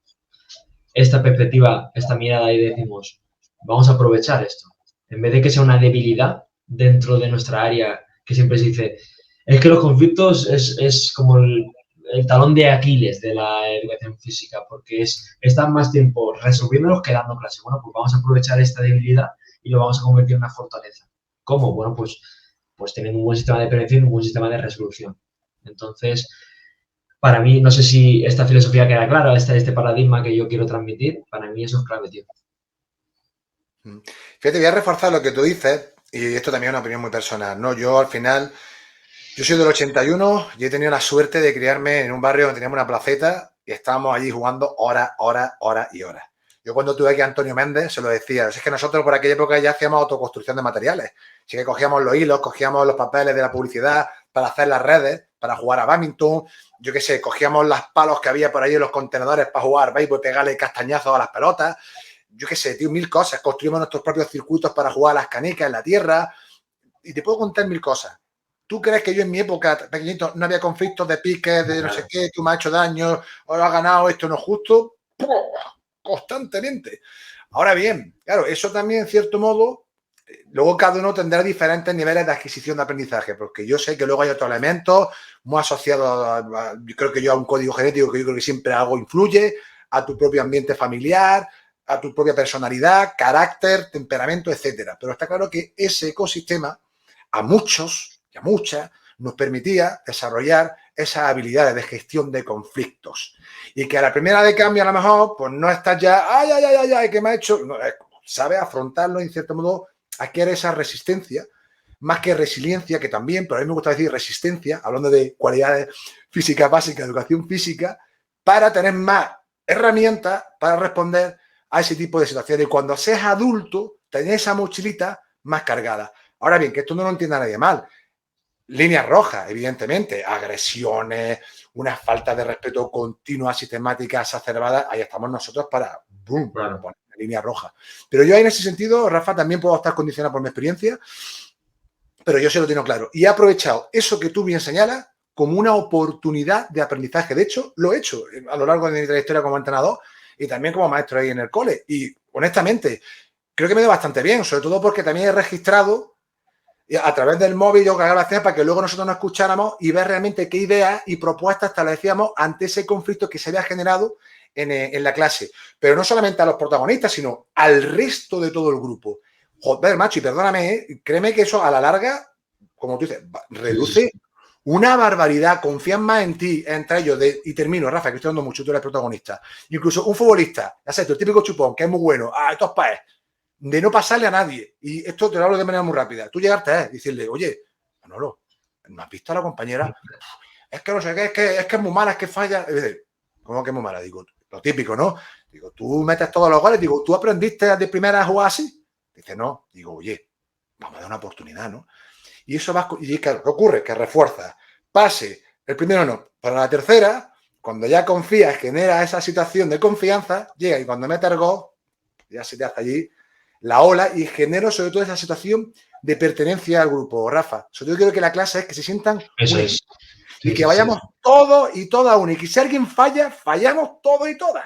esta perspectiva, esta mirada y decimos, vamos a aprovechar esto? En vez de que sea una debilidad dentro de nuestra área, que siempre se dice, es que los conflictos es como el talón de Aquiles de la educación física, porque estar más tiempo resolviéndolos que dando clase. Bueno, pues vamos a aprovechar esta debilidad y lo vamos a convertir en una fortaleza. ¿Cómo? Bueno, pues teniendo un buen sistema de prevención y un buen sistema de resolución. Entonces, para mí, no sé si esta filosofía queda clara, este paradigma que yo quiero transmitir, para mí eso es clave, tío. Fíjate, voy a reforzar lo que tú dices, y esto también es una opinión muy personal, ¿no? Yo, al final, yo soy del 81 y he tenido la suerte de criarme en un barrio donde teníamos una placeta y estábamos allí jugando horas y horas. Yo cuando tuve aquí a Antonio Méndez se lo decía, es que nosotros por aquella época ya hacíamos autoconstrucción de materiales. Así que cogíamos los hilos, cogíamos los papeles de la publicidad para hacer las redes, para jugar a badminton, yo qué sé, cogíamos los palos que había por ahí en los contenedores para jugar béisbol y pegarle castañazos a las pelotas. Yo qué sé, tío, 1000 cosas. Construimos nuestros propios circuitos para jugar a las canicas en la tierra. Y te puedo contar 1000 cosas. ¿Tú crees que yo en mi época, pequeñito, no había conflictos de piques, de no sé qué, tú me has hecho daño, o has ganado, esto no es justo? Constantemente. Ahora bien, claro, eso también, en cierto modo, luego cada uno tendrá diferentes niveles de adquisición de aprendizaje, porque yo sé que luego hay otros elementos muy asociados, yo creo que yo a un código genético que yo creo que siempre algo influye, a tu propio ambiente familiar, a tu propia personalidad, carácter, temperamento, etcétera. Pero está claro que ese ecosistema a muchos y a muchas nos permitía desarrollar esas habilidades de gestión de conflictos. Y que a la primera de cambio a lo mejor pues no estás ya, ay, ¿qué me ha hecho? No, sabes afrontarlo y en cierto modo adquiere esa resistencia, más que resiliencia, que también, pero a mí me gusta decir resistencia, hablando de cualidades físicas básicas, educación física, para tener más herramientas para responder a ese tipo de situaciones. Y cuando seas adulto, tenés esa mochilita más cargada. Ahora bien, que esto no lo entienda nadie mal. Líneas rojas, evidentemente, agresiones, una falta de respeto continua, sistemática, exacerbada, ahí estamos nosotros para, boom, Claro, poner la línea roja. Pero yo en ese sentido, Rafa, también puedo estar condicionado por mi experiencia, pero yo sí lo tengo claro. Y he aprovechado eso que tú bien señalas como una oportunidad de aprendizaje. De hecho, lo he hecho a lo largo de mi trayectoria como entrenador y también como maestro ahí en el cole. Y honestamente, creo que me da bastante bien, sobre todo porque también he registrado a través del móvil yo grabaciones para que luego nosotros nos escucháramos y ver realmente qué ideas y propuestas establecíamos ante ese conflicto que se había generado en la clase. Pero no solamente a los protagonistas, sino al resto de todo el grupo. Joder, macho, y perdóname, créeme que eso a la larga, como tú dices, reduce una barbaridad. Confían más en ti, entre ellos. Y termino, Rafa, que estoy dando mucho, tú eres protagonista. Incluso un futbolista, ya sabes, el típico chupón, que es muy bueno. Esto es paes. De no pasarle a nadie. Y esto te lo hablo de manera muy rápida. Tú llegarte a decirle, oye, Manolo, ¿no has visto a la compañera? Es que no sé qué, es que es muy mala, es que falla. ¿Cómo que es muy mala? Digo, lo típico, ¿no? Digo, tú metes todos los goles. Digo, ¿tú aprendiste de primera a jugar así? Dice, no. Digo, oye, vamos a dar una oportunidad, ¿no? Y eso va. ¿Y qué ocurre? Que refuerza. Pase. El primero no. Para la tercera, cuando ya confías, genera esa situación de confianza, llega y cuando metes el gol, ya se te hace allí la ola y genero sobre todo esa situación de pertenencia al grupo, Rafa. Sobre todo quiero que la clase es que se sientan eso es. Sí, y que vayamos todos y todas una. Y que si alguien falla, fallamos todos y todas.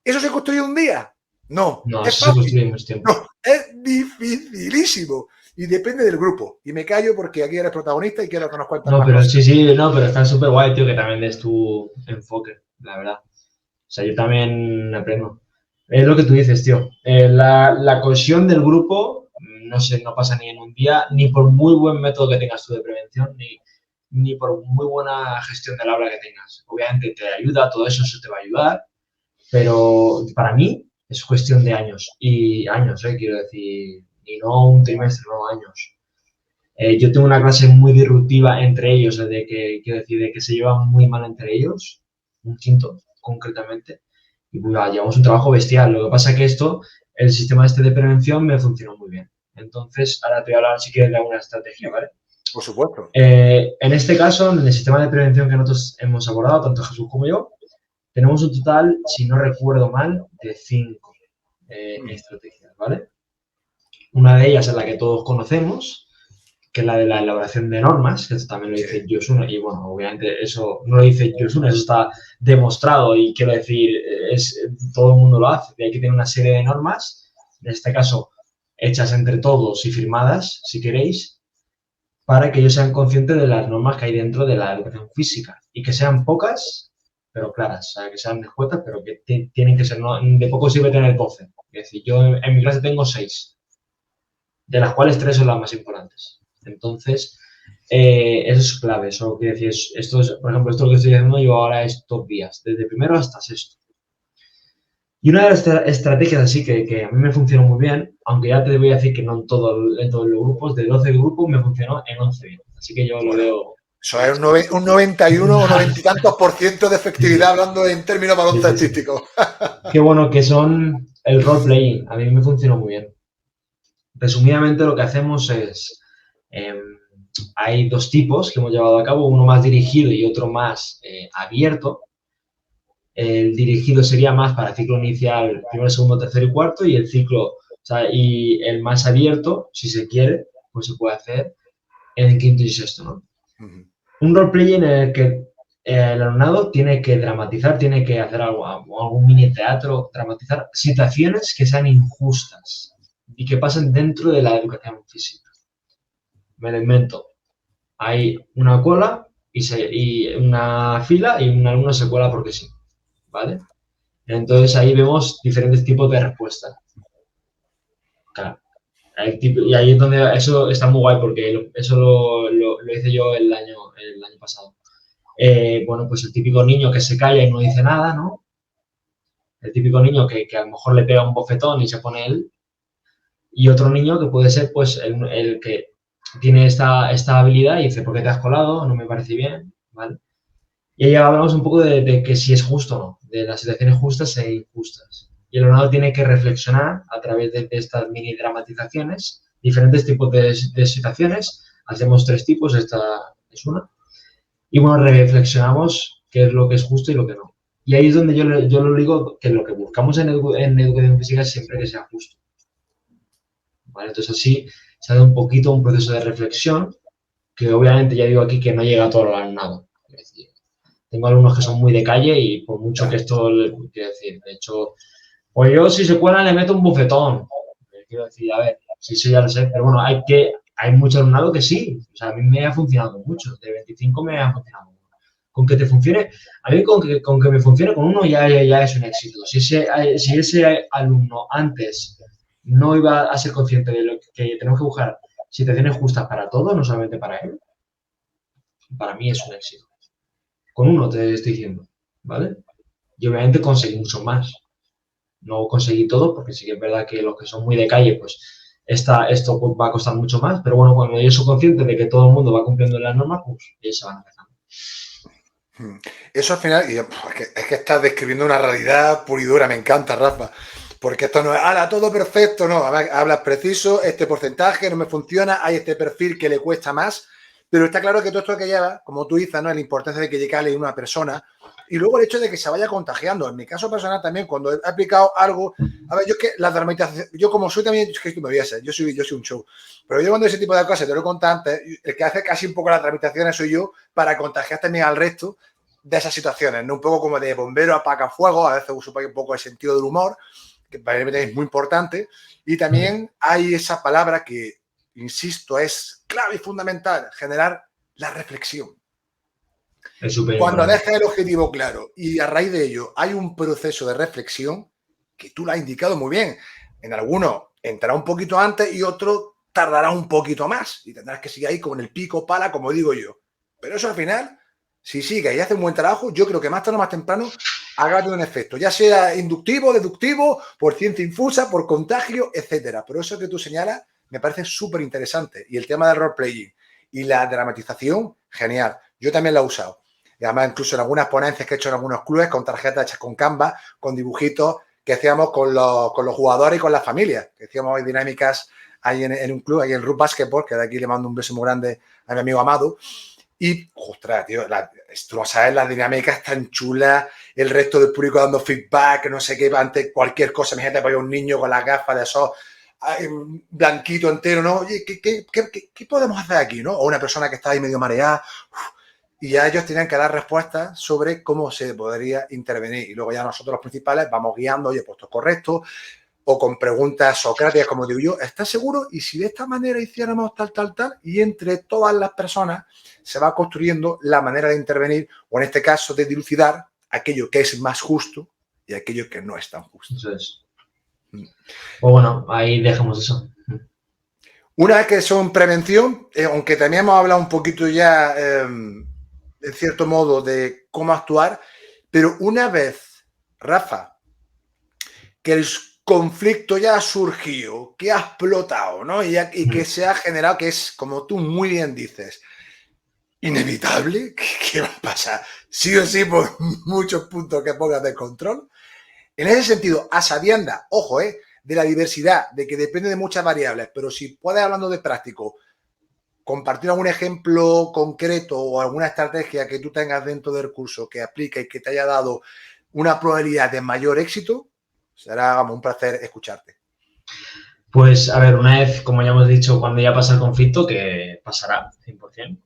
¿Eso se construye un día? No. No, ¿Es eso fácil? se construye en más tiempo. No, es dificilísimo. Y depende del grupo. Y me callo porque aquí eres protagonista y quiero que nos cuentes más pero cosas. pero está súper guay, tío, que también des tu enfoque, la verdad. O sea, yo también aprendo. Es lo que tú dices, tío. La cohesión del grupo, no sé, no pasa ni en un día, ni por muy buen método que tengas tú de prevención, ni por muy buena gestión del aula que tengas. Obviamente te ayuda, todo eso te va a ayudar, pero para mí es cuestión de años. Y años, quiero decir, y no un trimestre, no años. Yo tengo una clase muy disruptiva entre ellos, quiero decir, de que se llevan muy mal entre ellos, un quinto concretamente, Y pues, llevamos un trabajo bestial. Lo que pasa es que el sistema este de prevención me funcionó muy bien. Entonces, ahora te voy a hablar si quieres de alguna estrategia, ¿vale? Por supuesto. En este caso, en el sistema de prevención que nosotros hemos abordado, tanto Jesús como yo, tenemos un total, si no recuerdo mal, de 5 estrategias, ¿vale? Una de ellas es la que todos conocemos, que es la de la elaboración de normas, que esto también lo dice Yosuna, y bueno, obviamente eso no lo dice Yosuna, eso está demostrado y quiero decir, todo el mundo lo hace, y hay que tener una serie de normas, en este caso, hechas entre todos y firmadas, si queréis, para que ellos sean conscientes de las normas que hay dentro de la educación física y que sean pocas, pero claras, o sea, que sean escuetas, pero que tienen que ser, no, de poco sirve tener 12. Es decir, yo en mi clase tengo 6, de las cuales 3 son las más importantes. Entonces, eso es clave. Eso quiere decir, por ejemplo, esto que estoy haciendo yo ahora es top días, desde primero hasta sexto. Y una de las estrategias así que a mí me funcionó muy bien, aunque ya te voy a decir que no en todos los grupos, de 12 grupos me funcionó en 11 bien. Así que yo lo veo... Eso es un 91 o 90 y tantos % de efectividad hablando en términos baloncestísticos. Qué bueno que son el role-playing. A mí me funcionó muy bien. Resumidamente lo que hacemos es... hay 2 tipos que hemos llevado a cabo, uno más dirigido y otro más abierto. El dirigido sería más para ciclo inicial, primero, segundo, tercero y cuarto, y el ciclo, o sea, y el más abierto, si se quiere, pues se puede hacer en quinto y sexto, ¿no? Un roleplay en el que el alumnado tiene que dramatizar, tiene que hacer algún mini teatro, dramatizar situaciones que sean injustas y que pasen dentro de la educación física. Me lo invento. Hay una cola y una fila y un alumno se cuela porque sí, ¿vale? Entonces ahí vemos diferentes tipos de respuestas. Claro. Y ahí es donde eso está muy guay porque eso lo hice yo el año pasado. Bueno, pues el típico niño que se calla y no dice nada, ¿no? El típico niño que a lo mejor le pega un bofetón y se pone él. Y otro niño que puede ser pues el que tiene esta habilidad y dice, ¿por qué te has colado? No me parece bien, ¿vale? Y ahí hablamos un poco de que si es justo o no, de las situaciones justas e injustas. Y el alumnado tiene que reflexionar a través de estas mini dramatizaciones, diferentes tipos de situaciones. Hacemos 3 tipos, esta es una. Y bueno, reflexionamos qué es lo que es justo y lo que no. Y ahí es donde yo lo digo que lo que buscamos en educación física es siempre que sea justo. ¿Vale? Entonces así se da un poquito un proceso de reflexión que obviamente ya digo aquí que no llega a todo el alumnado. Es decir, tengo alumnos que son muy de calle y por mucho que esto, quiero decir, de hecho, pues yo si se cuelan le meto un bufetón. Quiero decir, a ver, si eso ya lo sé, pero bueno, hay mucho alumnado que sí. O sea, a mí me ha funcionado mucho. De 25 me ha funcionado. Con que te funcione, a mí con que me funcione con uno ya es un éxito. Si ese alumno antes no iba a ser consciente de lo que tenemos que buscar situaciones justas para todos, no solamente para él, para mí es un éxito. Con uno te estoy diciendo, ¿vale? Y obviamente conseguí mucho más. No conseguí todo, porque sí que es verdad que los que son muy de calle, pues esto va a costar mucho más, pero bueno, cuando yo soy consciente de que todo el mundo va cumpliendo las normas, pues ya se van empezando. Eso al final, es que estás describiendo una realidad pura y dura, me encanta, Rafa, porque esto no es, ¡hala, todo perfecto! No, hablas preciso, este porcentaje no me funciona, hay este perfil que le cuesta más, pero está claro que todo esto que lleva, como tú dices, ¿no? La importancia de que llegue a una persona y luego el hecho de que se vaya contagiando. En mi caso personal también, cuando he aplicado algo, a ver, yo es que la dramatización, yo como soy también, es que tú me veías, yo soy un show, pero yo cuando ese tipo de cosas, te lo he contado antes, el que hace casi un poco las tramitaciones soy yo para contagiar también al resto de esas situaciones, ¿no? Un poco como de bombero apaga fuego, a veces uso un poco el sentido del humor, que para mí es muy importante, y también hay esa palabra que, insisto, es clave y fundamental, generar la reflexión. Es súper Cuando importante. dejas el objetivo claro y a raíz de ello hay un proceso de reflexión que tú lo has indicado muy bien. En algunos entrará un poquito antes y otro tardará un poquito más y tendrás que seguir ahí con el pico pala, como digo yo. Pero eso al final, si sigue y hace un buen trabajo, yo creo que más tarde o más temprano haga un efecto, ya sea inductivo, deductivo, por ciencia infusa, por contagio, etcétera. Pero eso que tú señalas me parece súper interesante. Y el tema del role-playing y la dramatización, genial. Yo también la he usado. y además incluso en algunas ponencias que he hecho en algunos clubes con tarjetas hechas con Canva, con dibujitos que hacíamos con los jugadores y con las familias, que hacíamos hoy dinámicas ahí en un club, ahí en Rub Basketball, que de aquí le mando un beso muy grande a mi amigo Amado. Y, ostras, tío, tú no sabes, las dinámicas tan chulas, el resto del público dando feedback, no sé qué, ante cualquier cosa. Mi gente, pues un niño con las gafas de esos, blanquito entero, ¿no? Oye, ¿qué podemos hacer aquí, no? O una persona que está ahí medio mareada. Y ya ellos tenían que dar respuestas sobre cómo se podría intervenir. Y luego ya nosotros los principales vamos guiando, oye, pues esto es correcto, o con preguntas socráticas, como digo yo, ¿estás seguro? Y si de esta manera hiciéramos tal, tal, tal, y entre todas las personas se va construyendo la manera de intervenir, o en este caso de dilucidar aquello que es más justo y aquello que no es tan justo. Eso es. Pues bueno, ahí dejamos eso. Una vez que son prevención, aunque también hemos hablado un poquito ya, en cierto modo, de cómo actuar, pero una vez, Rafa, que el conflicto ya ha surgido, que ha explotado, ¿no? Y que se ha generado, que es, como tú muy bien dices, inevitable, ¿qué va a pasar? Sí o sí, por muchos puntos que pongas de control. En ese sentido, a sabiendas, ojo, de la diversidad, de que depende de muchas variables, pero si puedes, hablando de práctico, compartir algún ejemplo concreto o alguna estrategia que tú tengas dentro del curso que aplique y que te haya dado una probabilidad de mayor éxito, será un placer escucharte. Pues, a ver, una vez, como ya hemos dicho, cuando ya pasa el conflicto, que pasará 100%,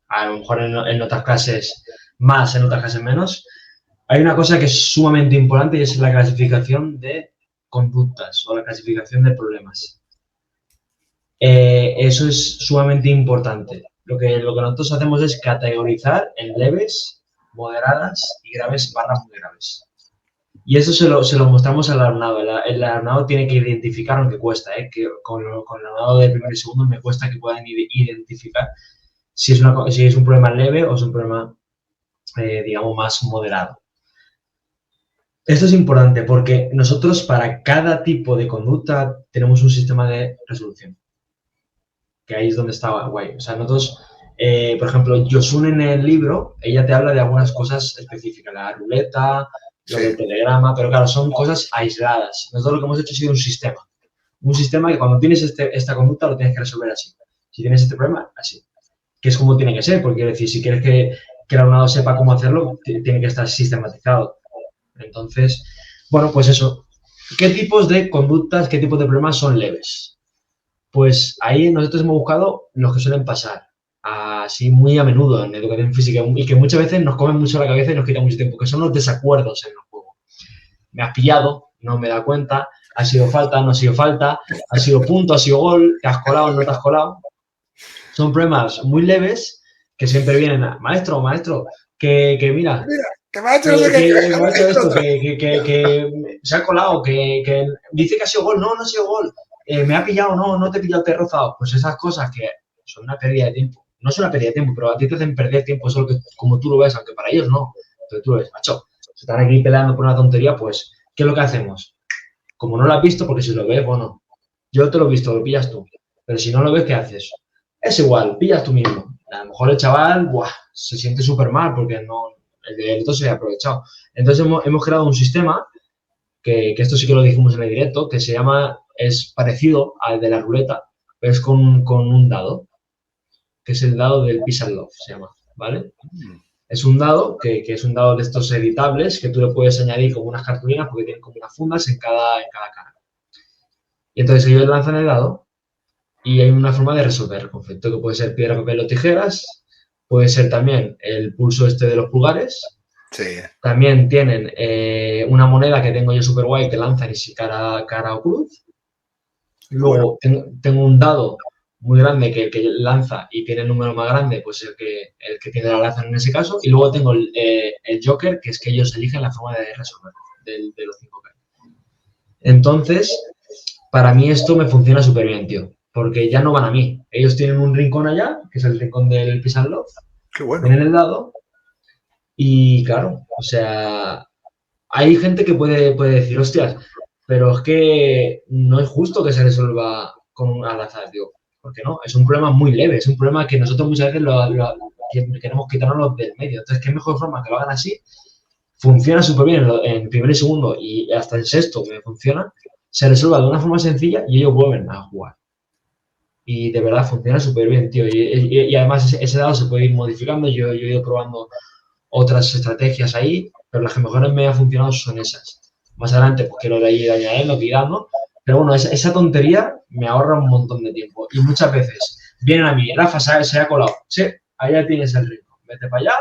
a lo mejor en otras clases más, en otras clases menos, hay una cosa que es sumamente importante y es la clasificación de conductas o la clasificación de problemas. Eso es sumamente importante. Lo que nosotros hacemos es categorizar en leves, moderadas y graves barra muy graves. Y eso se lo mostramos al alumnado. El alumnado tiene que identificar, aunque cuesta, que con el alumnado de primero y segundo me cuesta que puedan identificar si es un problema leve o es un problema, digamos, más moderado. Esto es importante porque nosotros para cada tipo de conducta tenemos un sistema de resolución. Que ahí es donde está guay. O sea, nosotros, por ejemplo, Yosun en el libro, ella te habla de algunas cosas específicas, la ruleta, lo del telegrama, pero claro, son cosas aisladas. Nosotros lo que hemos hecho ha sido un sistema. Un sistema que cuando tienes esta conducta lo tienes que resolver así. Si tienes este problema, así. Que es como tiene que ser, porque quiero decir, si quieres que el alumnado sepa cómo hacerlo, tiene que estar sistematizado. Entonces, bueno, pues eso. ¿Qué tipos de conductas, qué tipos de problemas son leves? Pues ahí nosotros hemos buscado los que suelen pasar así muy a menudo en educación física y que muchas veces nos comen mucho la cabeza y nos quitan mucho tiempo, que son los desacuerdos en el juego. Me has pillado, no me da cuenta, ha sido falta, no ha sido falta, ha sido punto, ha sido gol, te has colado, no te has colado. Son problemas muy leves que siempre vienen a, maestro, que mira, que me ha hecho esto, que se ha colado, que dice que ha sido gol, no ha sido gol, me ha pillado, no te he pillado, te he rozado. Pues esas cosas que son una pérdida de tiempo. No es una pérdida de tiempo, pero a ti te hacen perder tiempo, eso es lo que, como tú lo ves, aunque para ellos no. Entonces tú lo ves, macho, se están aquí peleando por una tontería, pues, ¿qué es lo que hacemos? Como no lo has visto, porque si lo ves, bueno, yo te lo he visto, lo pillas tú. Pero si no lo ves, ¿qué haces? Es igual, pillas tú mismo. A lo mejor el chaval, se siente súper mal porque no, el de otro se ha aprovechado. Entonces hemos creado un sistema, que esto sí que lo dijimos en el directo, que se llama, es parecido al de la ruleta, pero es con un dado, que es el dado del Peace and Love, se llama, ¿vale? Es un dado que es un dado de estos editables que tú le puedes añadir como unas cartulinas porque tienen como unas fundas en cada cara. Y entonces ellos lanzan el dado y hay una forma de resolver el conflicto, que puede ser piedra, papel o tijeras, puede ser también el pulso de los pulgares. Sí. También tienen una moneda que tengo yo súper guay que lanzan y si cara o cruz. Luego tengo un dado muy grande que lanza y tiene el número más grande, pues el que tiene la lanza en ese caso. Y luego tengo el Joker, que es que ellos eligen la forma de resolver de los 5 que hay. Entonces, para mí esto me funciona súper bien, tío. Porque ya no van a mí. Ellos tienen un rincón allá, que es el rincón del Peace and Love. Qué bueno. Tienen el dado. Y claro, o sea, hay gente que puede decir, hostias, pero es que no es justo que se resuelva con al azar, digo. ¿Por qué no? Es un problema muy leve, es un problema que nosotros muchas veces queremos quitarnos del medio. Entonces, ¿qué mejor forma que lo hagan así? Funciona súper bien en primer y segundo y hasta en sexto me funciona. Se resuelve de una forma sencilla y ellos vuelven a jugar. Y de verdad funciona súper bien, tío. Y además ese dado se puede ir modificando. Yo he ido probando otras estrategias ahí, pero las que mejores me han funcionado son esas. Más adelante, pues quiero ir añadiendo, quitando. Pero bueno, esa tontería me ahorra un montón de tiempo. Y muchas veces vienen a mí, Rafa se ha colado. Sí, allá tienes el ritmo. Vete para allá,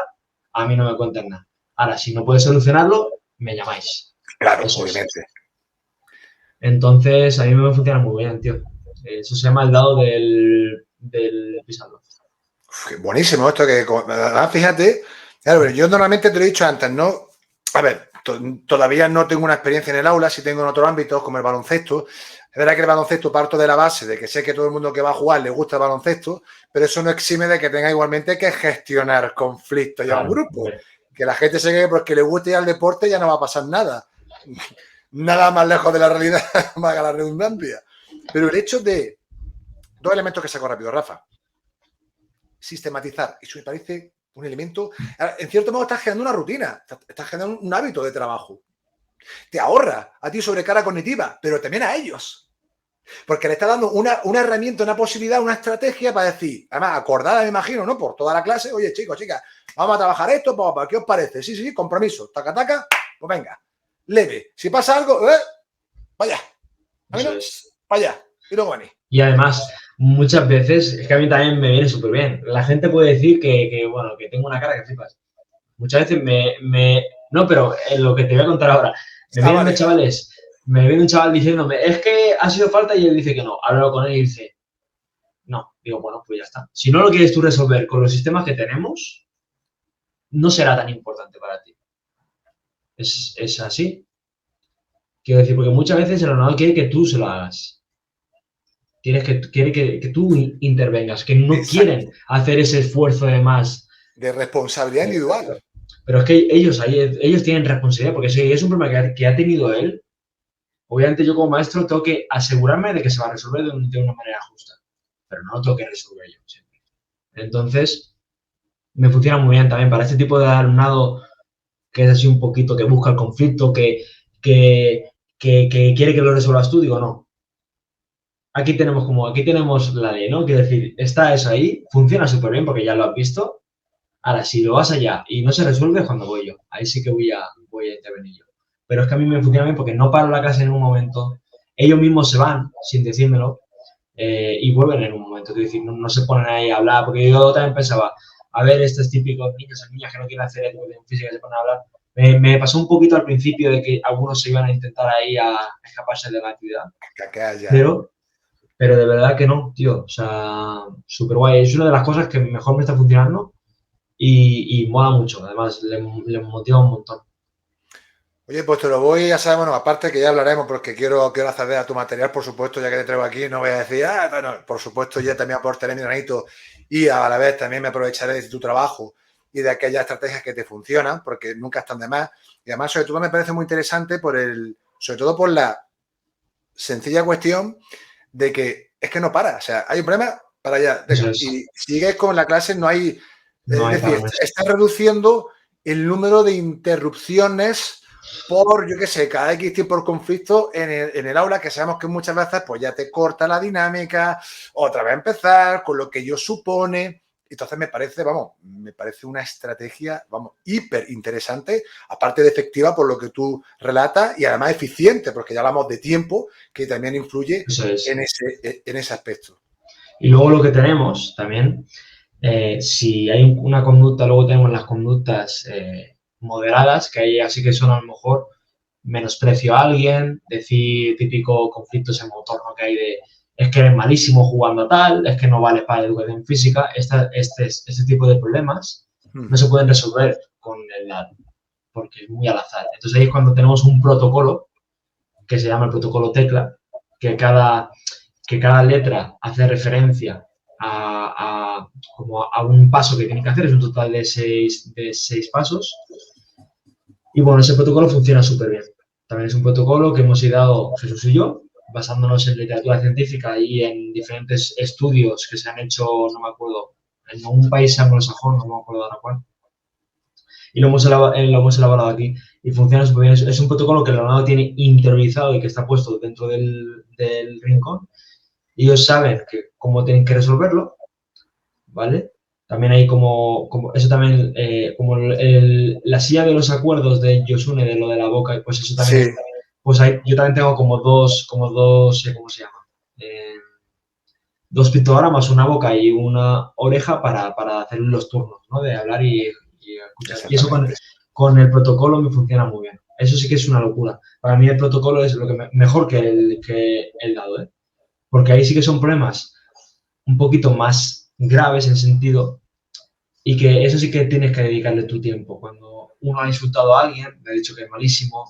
a mí no me cuentas nada. Ahora, si no puedes solucionarlo, me llamáis. Claro, eso obviamente. Es. Entonces, a mí me funciona muy bien, tío. Eso se llama el dado del pisarlo. Buenísimo esto que, fíjate, claro, yo normalmente te lo he dicho antes, ¿no? A ver, todavía no tengo una experiencia en el aula, sí tengo en otros ámbitos como el baloncesto. Es verdad que el baloncesto parto de la base de que sé que todo el mundo que va a jugar le gusta el baloncesto, pero eso no exime de que tenga igualmente que gestionar conflictos ya en un grupo. Bueno. Que la gente se quede porque le guste ir al deporte ya no va a pasar nada. Nada más lejos de la realidad, valga la redundancia. Pero el hecho de dos elementos que saco rápido, Rafa. Sistematizar. Eso me parece un elemento. En cierto modo estás generando una rutina, estás generando un hábito de trabajo. Te ahorra a ti sobrecarga cognitiva, pero también a ellos. Porque le está dando una herramienta, una posibilidad, una estrategia para decir, además acordada, me imagino, ¿no? Por toda la clase, oye, chicos, chicas, vamos a trabajar esto, papá, ¿qué os parece? Sí, compromiso, taca, taca, pues venga, leve. Si pasa algo, vaya, vaya, y luego venís. Y además, muchas veces, es que a mí también me viene súper bien. La gente puede decir que tengo una cara que flipas. Muchas veces no, pero en lo que te voy a contar ahora, me viene un chaval diciéndome, es que ha sido falta y él dice que no. Hablo con él y dice, no. Digo, bueno, pues ya está. Si no lo quieres tú resolver con los sistemas que tenemos, no será tan importante para ti. Es así. Quiero decir, porque muchas veces el ordenador quiere que tú se lo hagas. Quiere que tú intervengas, que no quieren hacer ese esfuerzo de más. De responsabilidad individual. Pero es que ellos tienen responsabilidad, porque si es un problema que ha tenido él, obviamente yo como maestro tengo que asegurarme de que se va a resolver de una manera justa. Pero no lo tengo que resolver yo siempre. Entonces, me funciona muy bien también para este tipo de alumnado que es así un poquito, que busca el conflicto, que quiere que lo resuelvas tú, digo, no. Aquí tenemos la ley, ¿no? Quiero decir, está eso ahí, funciona súper bien porque ya lo has visto. Ahora, si lo vas allá y no se resuelve, es cuando voy yo. Ahí sí que voy a intervenir yo. Pero es que a mí me funciona bien porque no paro la clase en un momento. Ellos mismos se van, sin decírmelo, y vuelven en un momento. Es decir, no se ponen ahí a hablar. Porque yo también pensaba, a ver, estos típicos niños y niñas que no quieren hacer educación física se ponen a hablar. Me pasó un poquito al principio de que algunos se iban a intentar ahí a escaparse de la actividad. Pero de verdad que no, tío. O sea, súper guay. Es una de las cosas que mejor me está funcionando y mola mucho. Además, le motiva un montón. Oye, pues te lo voy a saber, bueno, aparte que ya hablaremos porque quiero acceder a tu material, por supuesto, ya que te traigo aquí, no voy a decir, bueno, por supuesto, ya también aportaré mi granito y a la vez también me aprovecharé de tu trabajo y de aquellas estrategias que te funcionan, porque nunca están de más. Y además, sobre todo, me parece muy interesante sobre todo por la sencilla cuestión de que es que no para, o sea, hay un problema para allá. Y sigues con la clase, no hay... es decir, estás reduciendo el número de interrupciones por, yo qué sé, cada X tiempo por conflicto en el aula, que sabemos que muchas veces pues ya te corta la dinámica, otra vez empezar con lo que ello supone. Entonces me parece una estrategia, hiper interesante, aparte de efectiva por lo que tú relatas y además eficiente, porque ya hablamos de tiempo, que también influye en ese aspecto. Y luego lo que tenemos también, si hay una conducta, luego tenemos las conductas moderadas, que ahí así que son a lo mejor menosprecio a alguien, decir típico conflicto ese motor, ¿no? Que hay de es que eres malísimo jugando a tal, es que no vales para educación física. Este tipo de problemas no se pueden resolver con el edad, porque es muy al azar. Entonces ahí es cuando tenemos un protocolo que se llama el protocolo tecla, que cada letra hace referencia a un paso que tiene que hacer, es un total de seis pasos. Y bueno, ese protocolo funciona súper bien. También es un protocolo que hemos ideado Jesús y yo, basándonos en literatura científica y en diferentes estudios que se han hecho, no me acuerdo en un país anglosajón, no me acuerdo ahora cuál. Y lo hemos elaborado aquí y funciona súper bien. Es un protocolo que el alumnado tiene interiorizado y que está puesto dentro del rincón. Y ellos saben cómo tienen que resolverlo, ¿vale? También hay eso también, como la silla de los acuerdos de Yosune, de lo de la boca, pues eso también, Sí. Pues yo también tengo como dos, ¿cómo se llama? Dos pictogramas, una boca y una oreja para hacer los turnos, ¿no? De hablar y escuchar. Y eso con el protocolo me funciona muy bien. Eso sí que es una locura. Para mí el protocolo es lo que mejor que el dado, ¿eh? Porque ahí sí que son problemas un poquito más graves en sentido y que eso sí que tienes que dedicarle tu tiempo. Cuando uno ha insultado a alguien, le ha dicho que es malísimo,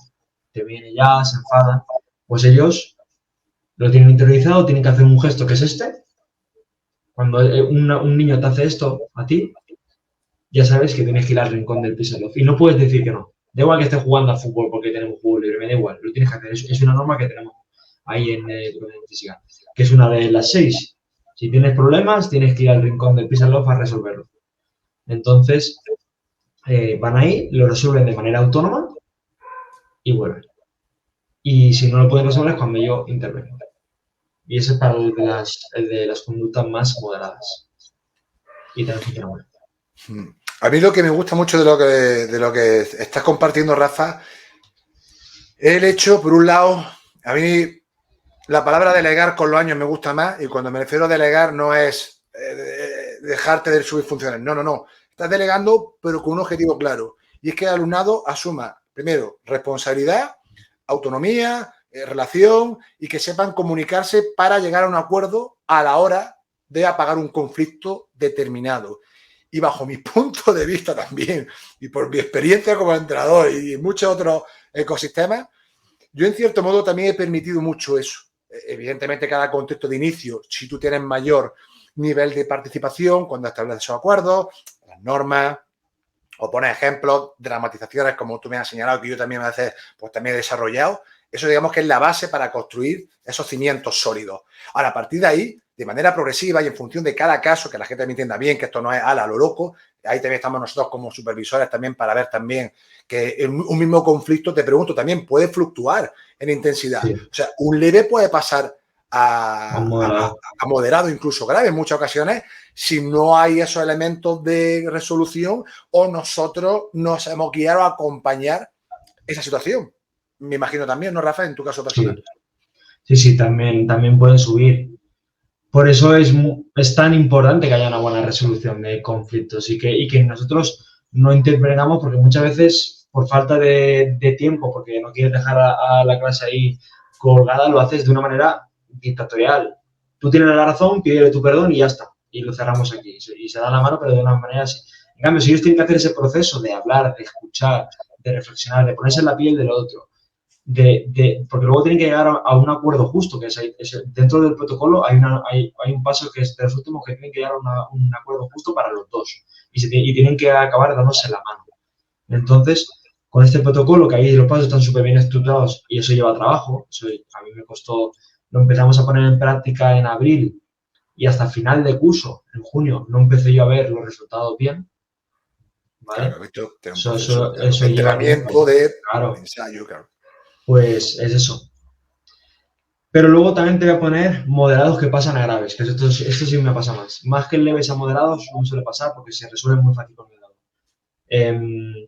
te viene ya, se enfadan, pues ellos lo tienen interiorizado, tienen que hacer un gesto que es este. Cuando un niño te hace esto a ti, ya sabes que tienes que ir al rincón del piso y no puedes decir que no. Da igual que estés jugando a fútbol porque tenemos fútbol libre, me da igual, lo tienes que hacer. Es una norma que tenemos ahí en educación física, que es una de las 6. Si tienes problemas, tienes que ir al rincón del piso a resolverlo. Entonces, van ahí, lo resuelven de manera autónoma y vuelven. Y si no lo pueden resolver es cuando yo intervengo. Y ese es para el de las conductas más moderadas. Y también funciona muy bien. A mí lo que me gusta mucho de lo que estás compartiendo, Rafa, es el hecho, por un lado, a mí la palabra delegar con los años me gusta más, y cuando me refiero a delegar no es dejarte de subir funciones, no. Estás delegando, pero con un objetivo claro, y es que el alumnado asuma, primero, responsabilidad, autonomía, relación, y que sepan comunicarse para llegar a un acuerdo a la hora de apagar un conflicto determinado. Y bajo mi punto de vista también, y por mi experiencia como entrenador y muchos otros ecosistemas, yo en cierto modo también he permitido mucho eso. Evidentemente, cada contexto de inicio, si tú tienes mayor nivel de participación, cuando estableces esos acuerdos, las normas, o pones ejemplos, dramatizaciones, como tú me has señalado, que yo también a veces pues, también he desarrollado, eso digamos que es la base para construir esos cimientos sólidos. Ahora, a partir de ahí, de manera progresiva y en función de cada caso, que la gente me entienda bien, que esto no es a lo loco, ahí también estamos nosotros como supervisores también para ver también que en un mismo conflicto, te pregunto también, puede fluctuar en intensidad. Sí. O sea, un leve puede pasar a moderado, incluso grave en muchas ocasiones, si no hay esos elementos de resolución o nosotros no sabemos guiar o acompañar esa situación. Me imagino también, ¿no, Rafa? En tu caso personal. Sí, también pueden subir. Por eso es tan importante que haya una buena resolución de conflictos y que nosotros no intervengamos, porque muchas veces por falta de tiempo, porque no quieres dejar a la clase ahí colgada, lo haces de una manera dictatorial. Tú tienes la razón, pídele tu perdón y ya está. Y lo cerramos aquí. Y se da la mano, pero de una manera así. En cambio, si ellos tienen que hacer ese proceso de hablar, de escuchar, de reflexionar, de ponerse en la piel del otro, porque luego tienen que llegar a un acuerdo justo, que es dentro del protocolo hay un paso que es de los últimos, que tienen que llegar a un acuerdo justo para los dos y tienen que acabar dándose la mano. Entonces, con este protocolo, que ahí los pasos están súper bien estructurados y eso lleva trabajo, eso a mí me costó, lo empezamos a poner en práctica en abril y hasta final de curso, en junio, no empecé yo a ver los resultados bien. ¿Vale? Claro, eso entrenamiento de ensayo, claro. Pues es eso. Pero luego también te voy a poner moderados que pasan a graves, que esto sí me pasa más. Más que leves a moderados no suele pasar porque se resuelven muy fácil con el dado.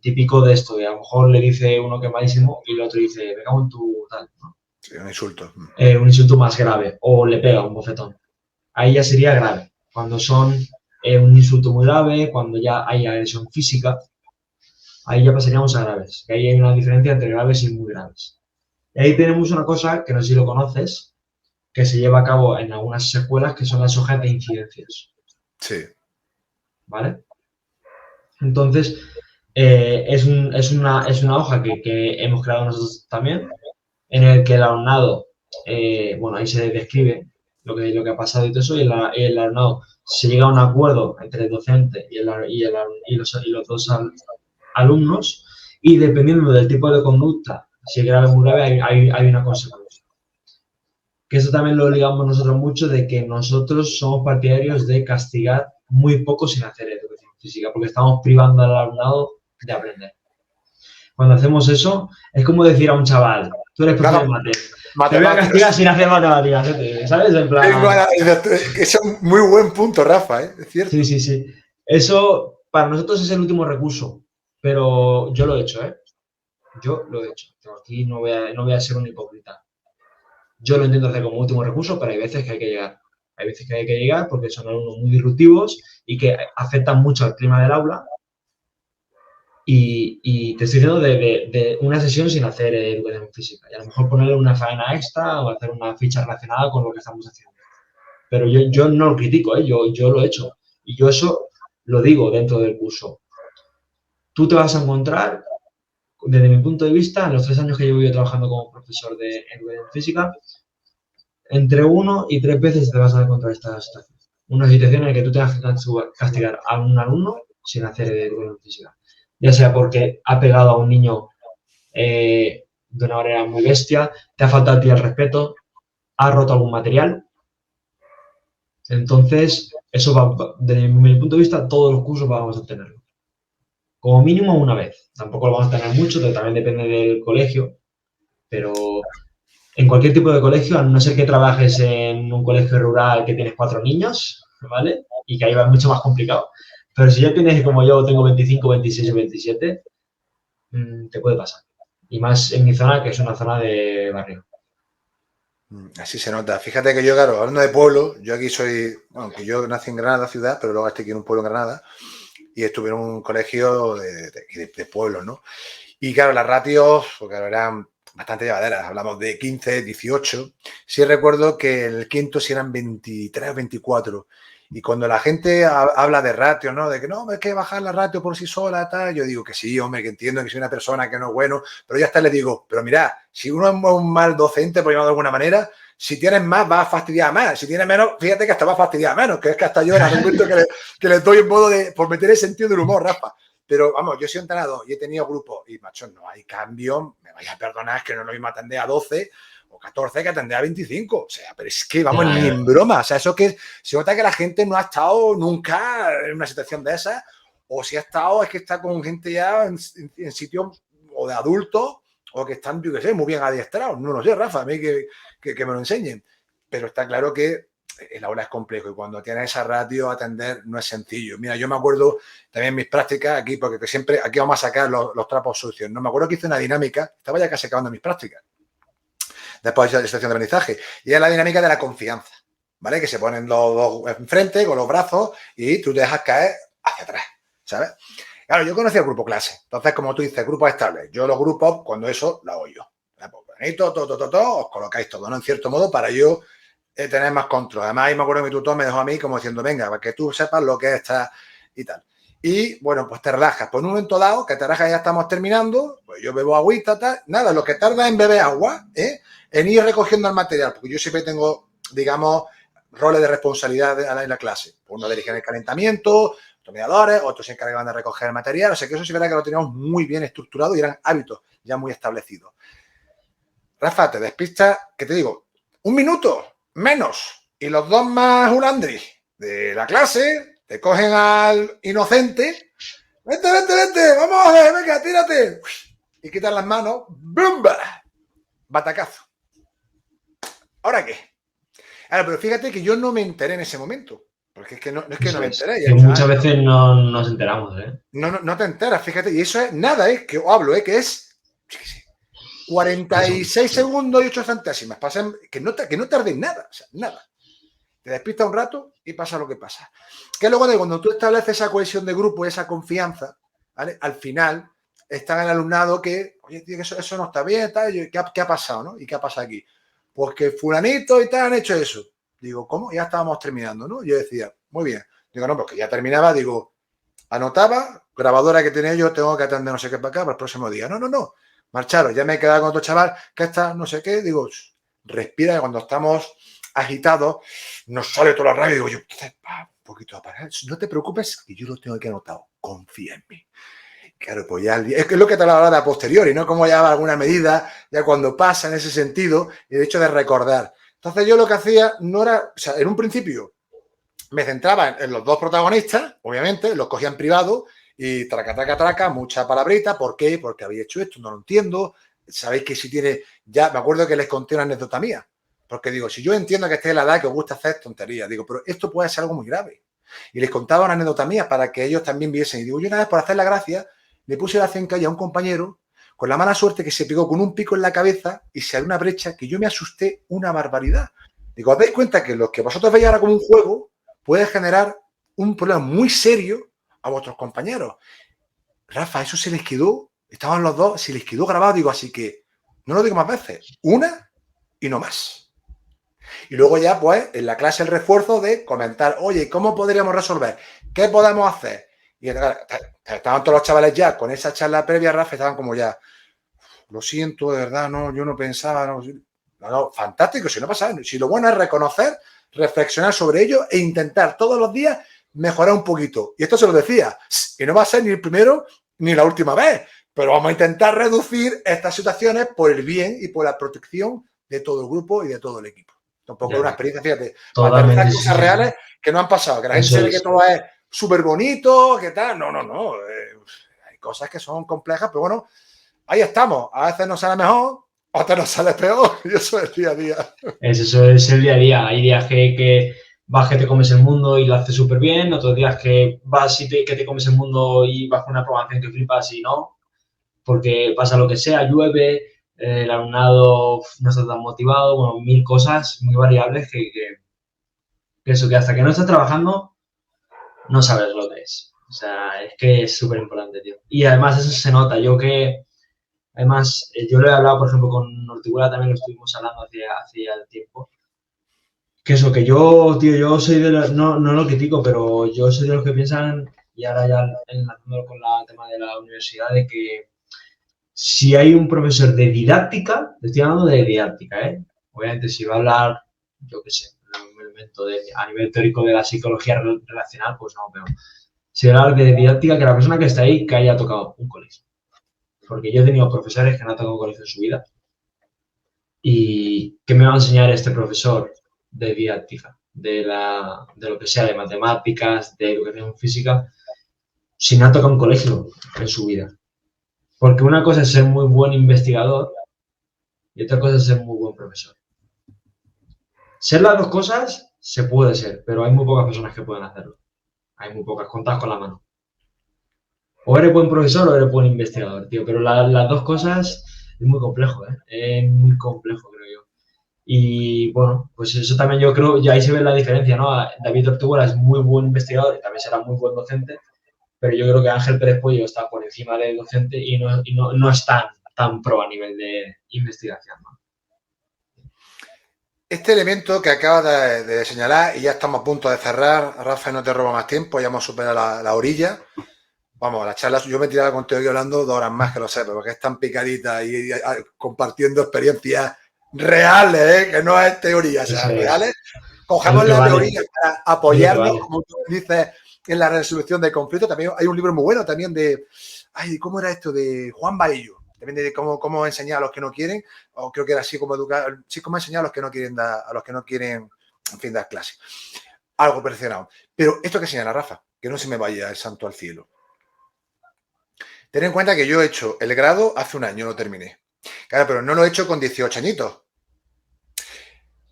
Típico de esto, de a lo mejor le dice uno que es malísimo y el otro dice, me cago en tu tal, ¿no? Sí, un insulto. Un insulto más grave, o le pega un bofetón. Ahí ya sería grave. Cuando son un insulto muy grave, cuando ya hay agresión física, ahí ya pasaríamos a graves. Que ahí hay una diferencia entre graves y muy graves. Y ahí tenemos una cosa que no sé si lo conoces, que se lleva a cabo en algunas escuelas, que son las hojas de incidencias. Sí. ¿Vale? Entonces, es una hoja que hemos creado nosotros también, en el que el alumnado, ahí se describe lo que ha pasado y todo eso, y el alumnado se llega a un acuerdo entre el docente y los dos alumnos, y dependiendo del tipo de conducta, si es grave o muy grave, hay una consecuencia. Que eso también lo ligamos nosotros mucho, de que nosotros somos partidarios de castigar muy poco sin hacer educación física, porque estamos privando al alumnado de aprender. Cuando hacemos eso, es como decir a un chaval, tú eres profe de mates, te voy a castigar sin hacer matemáticas, ¿sabes? En plan... Es un muy buen punto, Rafa, ¿eh? Es cierto. Sí, sí, sí. Eso para nosotros es el último recurso, pero yo lo he hecho, ¿eh? Yo lo he hecho. Aquí no voy a ser un hipócrita. Yo lo intento hacer como último recurso, pero hay veces que hay que llegar. Hay veces que hay que llegar porque son alumnos muy disruptivos y que afectan mucho al clima del aula. Y te estoy diciendo de una sesión sin hacer educación física. Y a lo mejor ponerle una faena extra o hacer una ficha relacionada con lo que estamos haciendo. Pero yo no lo critico, ¿eh? Yo lo he hecho. Y yo eso lo digo dentro del curso. Tú te vas a encontrar, desde mi punto de vista, en los 3 años que llevo yo trabajando como profesor de educación física, entre 1 y 3 veces te vas a encontrar esta situación. Una situación en la que tú tengas que castigar a un alumno sin hacer educación física. Ya sea porque ha pegado a un niño de una manera muy bestia, te ha faltado a ti el respeto, ha roto algún material. Entonces, eso va, desde mi punto de vista, todos los cursos vamos a tenerlo. Como mínimo una vez. Tampoco lo vamos a tener mucho, también depende del colegio, pero en cualquier tipo de colegio, a no ser que trabajes en un colegio rural que tienes 4 niños, ¿vale? Y que ahí va mucho más complicado. Pero si ya tienes, como yo, tengo 25, 26 o 27, te puede pasar. Y más en mi zona, que es una zona de barrio. Así se nota. Fíjate que yo, claro, hablando de pueblo, yo aquí soy, bueno, que yo nací en Granada, ciudad, pero luego estoy aquí en un pueblo en Granada y estuve en un colegio de pueblos, ¿no? Y claro, las ratios, pues, claro, eran bastante llevaderas, hablamos de 15, 18. Sí recuerdo que el quinto sí eran 23, 24. Y cuando la gente habla de ratio, ¿no? De que no, es que bajar la ratio por sí sola, tal. Yo digo que sí, hombre, que entiendo que soy una persona que no es bueno, pero ya hasta le digo, pero mira, si uno es un mal docente, por llamarlo de alguna manera, si tienes más, vas a fastidiar más. Si tienes menos, fíjate que hasta va a fastidiar menos, que es que hasta yo en algún momento que le doy en modo de, por meter el sentido del humor, Rafa. Pero vamos, yo soy entrenador y he tenido grupos y, macho, no hay cambio, me vais a perdonar, es que no lo mismo atender a 12 o 14 que atender a 25. O sea, pero es que, vamos, ni en broma. O sea, eso que se nota que la gente no ha estado nunca en una situación de esas, o si ha estado, es que está con gente ya en sitios o de adultos o que están, yo qué sé, muy bien adiestrados. No lo sé, Rafa, a mí que me lo enseñen. Pero está claro que el aula es complejo y cuando tienes esa ratio atender no es sencillo. Mira, yo me acuerdo también en mis prácticas aquí, porque siempre aquí vamos a sacar los trapos sucios. No me acuerdo que hice una dinámica, estaba ya casi acabando mis prácticas, después de la estación de aprendizaje, y es la dinámica de la confianza, ¿vale? Que se ponen los dos enfrente con los brazos y tú te dejas caer hacia atrás, ¿sabes? Claro, yo conocí el grupo clase, entonces, como tú dices, grupos estables. Yo los grupos, cuando eso, lo hago yo. Pues, bonito, todo, os colocáis todo, ¿no? En cierto modo, para yo tener más control. Además, ahí me acuerdo que mi tutor me dejó a mí como diciendo, venga, para que tú sepas lo que está y tal. Y, bueno, pues te relajas. Pues en un momento dado, que te relajas, ya estamos terminando, pues yo bebo agüita, tal. Nada, lo que tarda en beber agua, en ir recogiendo el material, porque yo siempre tengo, digamos, roles de responsabilidad en la clase. Uno dirige el calentamiento, otros mediadores, otros se encargan de recoger el material. O sea que eso sí verá que lo teníamos muy bien estructurado y eran hábitos ya muy establecidos. Rafa, te despistas, ¿qué te digo? 1 minuto menos. Y los dos más hulandris de la clase te cogen al inocente. Vente, vamos a ver, venga, tírate. Y quitan las manos. ¡Bumba! Batacazo. ¿Ahora qué? Ahora, pero fíjate que yo no me enteré en ese momento. Porque es que no es que no me enteré. Que muchas veces no nos enteramos, ¿eh? No te enteras, fíjate. Y eso es nada, que hablo, que es 46 segundos y 8 centésimas. Pasan, que no tardes nada, o sea, nada. Te despistas un rato y pasa lo que pasa. Que luego de cuando tú estableces esa cohesión de grupo y esa confianza, ¿vale? Al final está en el alumnado que, oye, tío, que eso no está bien, tal, ¿qué ha pasado, no? ¿Y qué ha pasado aquí? Pues que fulanito y tal han hecho eso. Digo, ¿cómo? Ya estábamos terminando, ¿no? Yo decía, muy bien. Digo, no, porque ya terminaba, digo, anotaba, grabadora que tenía yo, tengo que atender no sé qué para acá para el próximo día. No. Marcharos, ya me he quedado con otro chaval que está no sé qué. Digo, respira, que cuando estamos agitados nos sale toda la rabia. Digo, yo, un poquito a parar. No te preocupes, que yo lo tengo que anotar. Confía en mí. Claro, pues ya es que es lo que te lo habla a posteriori, ¿no? Como ya va alguna medida, ya cuando pasa en ese sentido, y de hecho de recordar. Entonces yo lo que hacía no era, o sea, en un principio me centraba en los dos protagonistas, obviamente, los cogía en privado y traca, mucha palabrita. ¿Por qué? Porque habéis hecho esto, no lo entiendo. Sabéis que si tiene... Ya me acuerdo que les conté una anécdota mía. Porque digo, si yo entiendo que estéis en la edad que os gusta hacer tonterías, digo, pero esto puede ser algo muy grave. Y les contaba una anécdota mía para que ellos también viesen. Y digo, yo una vez por hacer la gracia, le puse la cenca a un compañero con la mala suerte que se pegó con un pico en la cabeza y se abrió una brecha que yo me asusté una barbaridad. Digo, ¿os dais cuenta que lo que vosotros veis ahora como un juego puede generar un problema muy serio a vuestros compañeros? Rafa, eso se les quedó, estaban los dos, se les quedó grabado, digo, así que no lo digo más veces, una y no más. Y luego ya, pues, en la clase el refuerzo de comentar, oye, ¿cómo podríamos resolver? ¿Qué podemos hacer? Y estaban todos los chavales ya con esa charla previa, Rafa, estaban como ya, lo siento, de verdad, no, yo no pensaba, no, fantástico, si no pasa nada. Si lo bueno es reconocer, reflexionar sobre ello e intentar todos los días mejorar un poquito. Y esto se lo decía, que no va a ser ni el primero ni la última vez, pero vamos a intentar reducir estas situaciones por el bien y por la protección de todo el grupo y de todo el equipo. Tampoco es una experiencia, fíjate, para aterrizar cosas reales que no han pasado, que la gente se ve que todo es súper bonito, que tal, no, hay cosas que son complejas, pero bueno, ahí estamos, a veces nos sale mejor, otras nos sale peor, y eso es el día a día. Eso es el día a día, hay días que vas que te comes el mundo y lo haces súper bien, otros días que vas y que te comes el mundo y vas con una programación que flipas y no, porque pasa lo que sea, llueve, el alumnado no está tan motivado, bueno, mil cosas muy variables que eso, que hasta que no estás trabajando no sabes lo que es. O sea, es que es súper importante, tío. Y además eso se nota, además, yo lo he hablado, por ejemplo, con Nortigura, también lo estuvimos hablando hacía tiempo, que eso, que yo, tío, yo soy de los, no lo critico, pero yo soy de los que piensan, y ahora ya enlazándolo con el tema de la universidad, de que si hay un profesor de didáctica, estoy hablando de didáctica, ¿eh? Obviamente si va a hablar, yo qué sé, un elemento a nivel teórico de la psicología relacional, pues no, pero si va a hablar de didáctica, que la persona que está ahí, que haya tocado un colegio. Porque yo he tenido profesores que no han tocado un colegio en su vida. ¿Y qué me va a enseñar este profesor de didáctica? De lo que sea, de matemáticas, de educación física, si no ha tocado un colegio en su vida. Porque una cosa es ser muy buen investigador y otra cosa es ser muy buen profesor. Ser las dos cosas se puede ser, pero hay muy pocas personas que pueden hacerlo. Hay muy pocas, contadas con la mano. O eres buen profesor o eres buen investigador, tío. Pero las dos cosas es muy complejo, ¿eh? Es muy complejo, creo yo. Y bueno, pues eso también yo creo, y ahí se ve la diferencia, ¿no? David Tortuguera es muy buen investigador y también será muy buen docente, pero yo creo que Ángel Pérez Pollo está por encima del docente y no es tan pro a nivel de investigación, ¿no? Este elemento que acabas de señalar, y ya estamos a punto de cerrar, Rafa, no te robo más tiempo, ya hemos superado la orilla. Vamos, la charla, yo me tiraba contigo aquí hablando 2 horas más, que lo sé, porque es tan picadita y compartiendo experiencias reales, que no es teoría, o sea, reales. Cogemos la teoría para apoyarnos, como tú dices, en la resolución de conflictos. También hay un libro muy bueno también ¿cómo era esto? De Juan Baello, también de cómo enseñar a los que no quieren, o creo que era así como educar, sí, cómo enseñar a los que no quieren en fin, dar clases. Algo perfeccionado. Pero esto que señala Rafa, que no se me vaya el santo al cielo. Ten en cuenta que yo he hecho el grado hace un año, lo terminé. Claro, pero no lo he hecho con 18 añitos.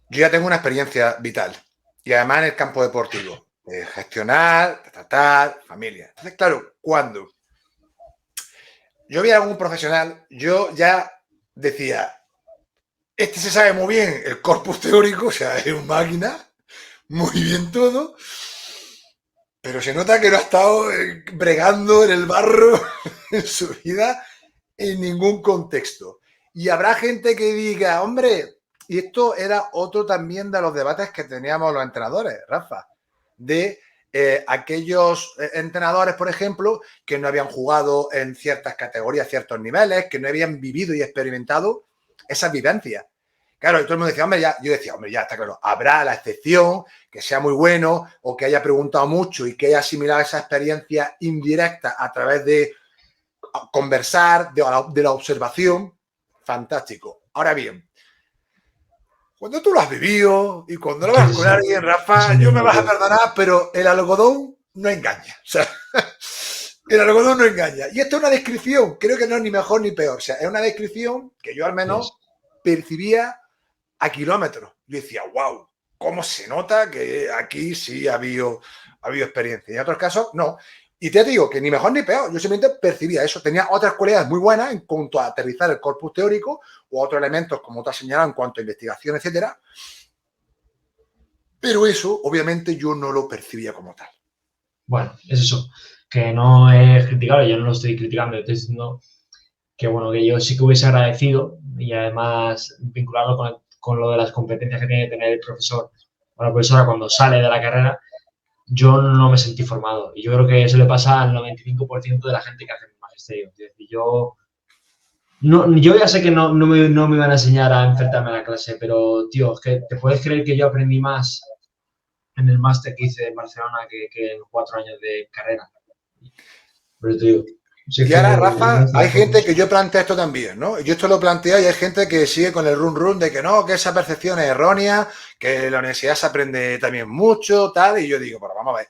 Yo ya tengo una experiencia vital. Y además en el campo deportivo. Gestionar, tratar, familia. Entonces, claro, cuando yo vi a algún profesional, yo ya decía, este se sabe muy bien el corpus teórico, o sea, es una máquina, muy bien todo, pero se nota que no ha estado bregando en el barro en su vida en ningún contexto. Y habrá gente que diga, hombre, y esto era otro también de los debates que teníamos los entrenadores, Rafa, de aquellos entrenadores, por ejemplo, que no habían jugado en ciertas categorías, ciertos niveles, que no habían vivido y experimentado esas vivencias. Claro, y todo el mundo decía, hombre, ya, yo decía, hombre, ya está claro, habrá la excepción, que sea muy bueno o que haya preguntado mucho y que haya asimilado esa experiencia indirecta a través de conversar, de la observación. Fantástico. Ahora bien, Cuando tú lo has vivido y cuando lo Sí, vas sí, con sí. alguien, Eso Rafa, yo me mismo, vas a tío. perdonar, pero el algodón no engaña. O sea, el algodón no engaña. Y esto es una descripción, creo que no es ni mejor ni peor. O sea, es una descripción que yo al menos Yes. percibía a kilómetros. Yo decía, wow, cómo se nota que aquí sí ha habido experiencia. Y en otros casos, no. Y te digo que ni mejor ni peor. Yo simplemente percibía eso. Tenía otras cualidades muy buenas en cuanto a aterrizar el corpus teórico o otros elementos, como te has señalado, en cuanto a investigación, etcétera. Pero eso, obviamente, yo no lo percibía como tal. Bueno, es eso. Que no es criticable, yo no lo estoy criticando, estoy diciendo que bueno, que yo sí que hubiese agradecido y además vincularlo con lo de las competencias que tiene que tener el profesor o la profesora cuando sale de la carrera, yo no me sentí formado. Y yo creo que eso le pasa al 95% de la gente que hace magisterio. Es decir, yo ya sé que no me van a enseñar a enfrentarme a la clase, pero, tío, es que te puedes creer que yo aprendí más en el máster que hice en Barcelona que en 4 años de carrera. Pero te digo, si es Y que ahora, no Rafa, estoy de hay acuerdo con gente eso. que yo planteo esto también, ¿no? Yo esto lo planteo y hay gente que sigue con el run de que no, que esa percepción es errónea, que en la universidad se aprende también mucho, tal, y yo digo, pero vamos a ver,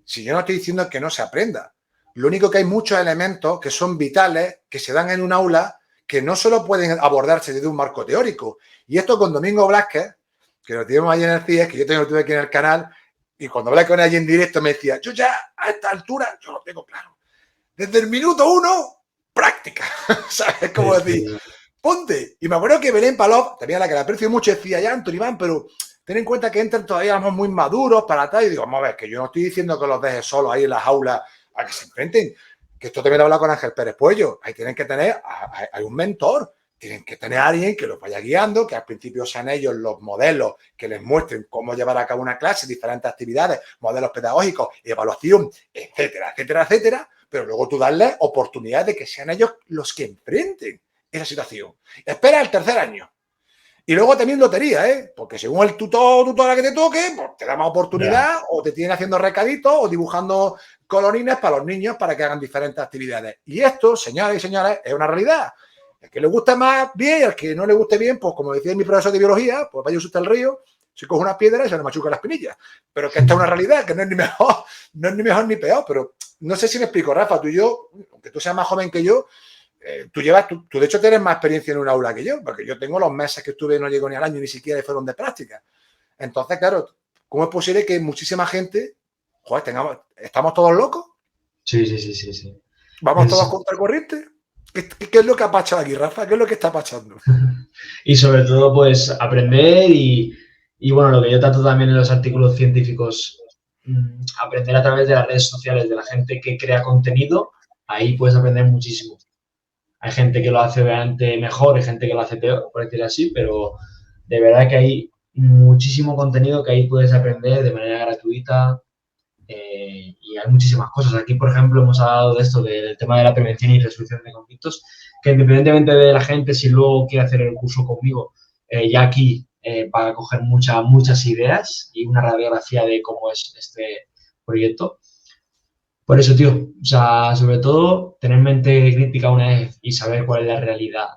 si yo no estoy diciendo que no se aprenda, lo único que hay muchos elementos que son vitales, que se dan en un aula, que no solo pueden abordarse desde un marco teórico. Y esto con Domingo Blasquez, que lo tenemos ahí en el CIES, que yo tengo tuve aquí en el canal, y cuando hablé con él allí en directo me decía, yo ya a esta altura, yo lo tengo claro. Desde el minuto uno, práctica. ¿Sabes? Como decir, ponte. Y me acuerdo que Belén Palop, también a la que la aprecio mucho, decía ya, Antonio Iván, pero ten en cuenta que entran todavía muy maduros para tal. Y digo, vamos a ver, que yo no estoy diciendo que los dejes solos ahí en las aulas a que se enfrenten. Que esto también lo habla con Ángel Pérez Puello. Ahí tienen que tener, hay un mentor. Tienen que tener a alguien que los vaya guiando, que al principio sean ellos los modelos que les muestren cómo llevar a cabo una clase, diferentes actividades, modelos pedagógicos, evaluación, etcétera, etcétera, etcétera. Pero luego tú darles oportunidad de que sean ellos los que enfrenten esa situación. Espera el tercer año. Y luego también lotería, ¿eh? Porque según el tutora que te toque, pues te da más Ya. oportunidad o te tienen haciendo recaditos o dibujando colorines para los niños para que hagan diferentes actividades. Y esto, señoras y señores, es una realidad. El que le guste más bien y el que no le guste bien, pues como decía mi profesor de biología, pues vaya usted al río, se coge unas piedras y se le machuca las pinillas. Pero que esta es una realidad, que no es ni mejor, no es ni mejor ni peor. Pero no sé si me explico, Rafa, tú y yo, aunque tú seas más joven que yo, tú de hecho tienes más experiencia en un aula que yo, porque yo tengo los meses que estuve, no llego ni al año, ni siquiera fueron de práctica. Entonces, claro, ¿cómo es posible que muchísima gente, joder, estamos todos locos? Sí, sí, sí, sí, sí. ¿Vamos todos Es- contra corriente? ¿Qué es lo que ha pasado aquí, Rafa? ¿Qué es lo que está pasando? y sobre todo, pues, aprender y, bueno, lo que yo trato también en los artículos científicos, aprender a través de las redes sociales, de la gente que crea contenido, ahí puedes aprender muchísimo. Hay gente que lo hace obviamente mejor, hay gente que lo hace peor, por decir así, pero de verdad que hay muchísimo contenido que ahí puedes aprender de manera gratuita, y hay muchísimas cosas. Aquí, por ejemplo, hemos hablado de esto, del tema de la prevención y resolución de conflictos, que independientemente de la gente, si luego quiere hacer el curso conmigo, ya aquí va a coger muchas ideas y una radiografía de cómo es este proyecto. Por eso, tío, o sea, sobre todo, tener mente crítica una vez y saber cuál es la realidad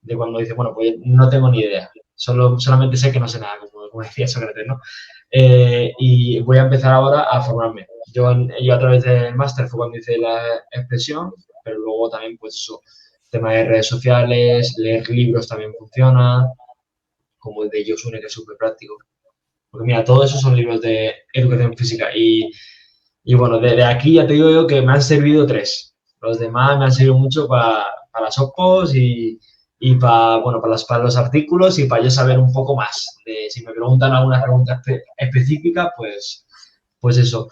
de cuando dices, bueno, pues no tengo ni idea, solamente sé que no sé nada, como decía Sócrates, ¿no? Y voy a empezar ahora a formarme. Yo a través del máster fue cuando hice la expresión, pero luego también, pues eso, tema de redes sociales, leer libros también funciona, como el de Josune, que es súper práctico. Porque mira, todos esos son libros de educación física y bueno, de aquí ya te digo yo que me han servido tres. Los demás me han servido mucho para las OPOs y para, bueno, para los artículos y para yo saber un poco más. Si me preguntan alguna pregunta específica, pues eso.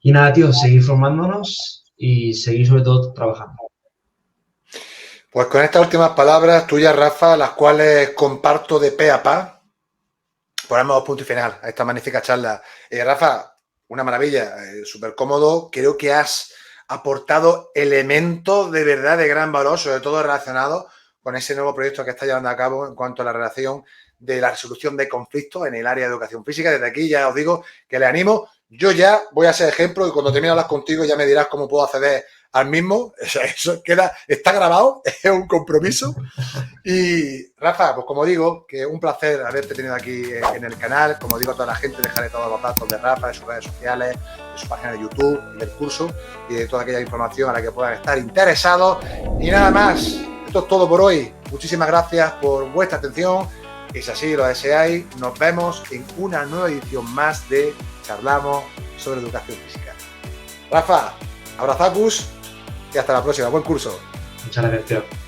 Y nada, tío, seguir formándonos y seguir sobre todo trabajando. Pues con estas últimas palabras tuyas, Rafa, las cuales comparto de pe a pa, ponemos punto y final a esta magnífica charla. Rafa, una maravilla, súper cómodo. Creo que has aportado elementos de verdad de gran valor, sobre todo relacionados con ese nuevo proyecto que está llevando a cabo en cuanto a la relación de la resolución de conflictos en el área de educación física. Desde aquí ya os digo que le animo. Yo ya voy a ser ejemplo y cuando termine de hablar contigo ya me dirás cómo puedo acceder al mismo. Eso queda, está grabado, es un compromiso. Y Rafa, pues como digo, que un placer haberte tenido aquí en el canal. Como digo a toda la gente, dejaré todos los datos de Rafa, de sus redes sociales, de su página de YouTube, del curso y de toda aquella información a la que puedan estar interesados. Y nada más, esto es todo por hoy. Muchísimas gracias por vuestra atención y si así lo deseáis, nos vemos en una nueva edición más de Charlamos sobre Educación Física. Rafa, abrazacus y hasta la próxima. Buen curso. Muchas gracias, tío.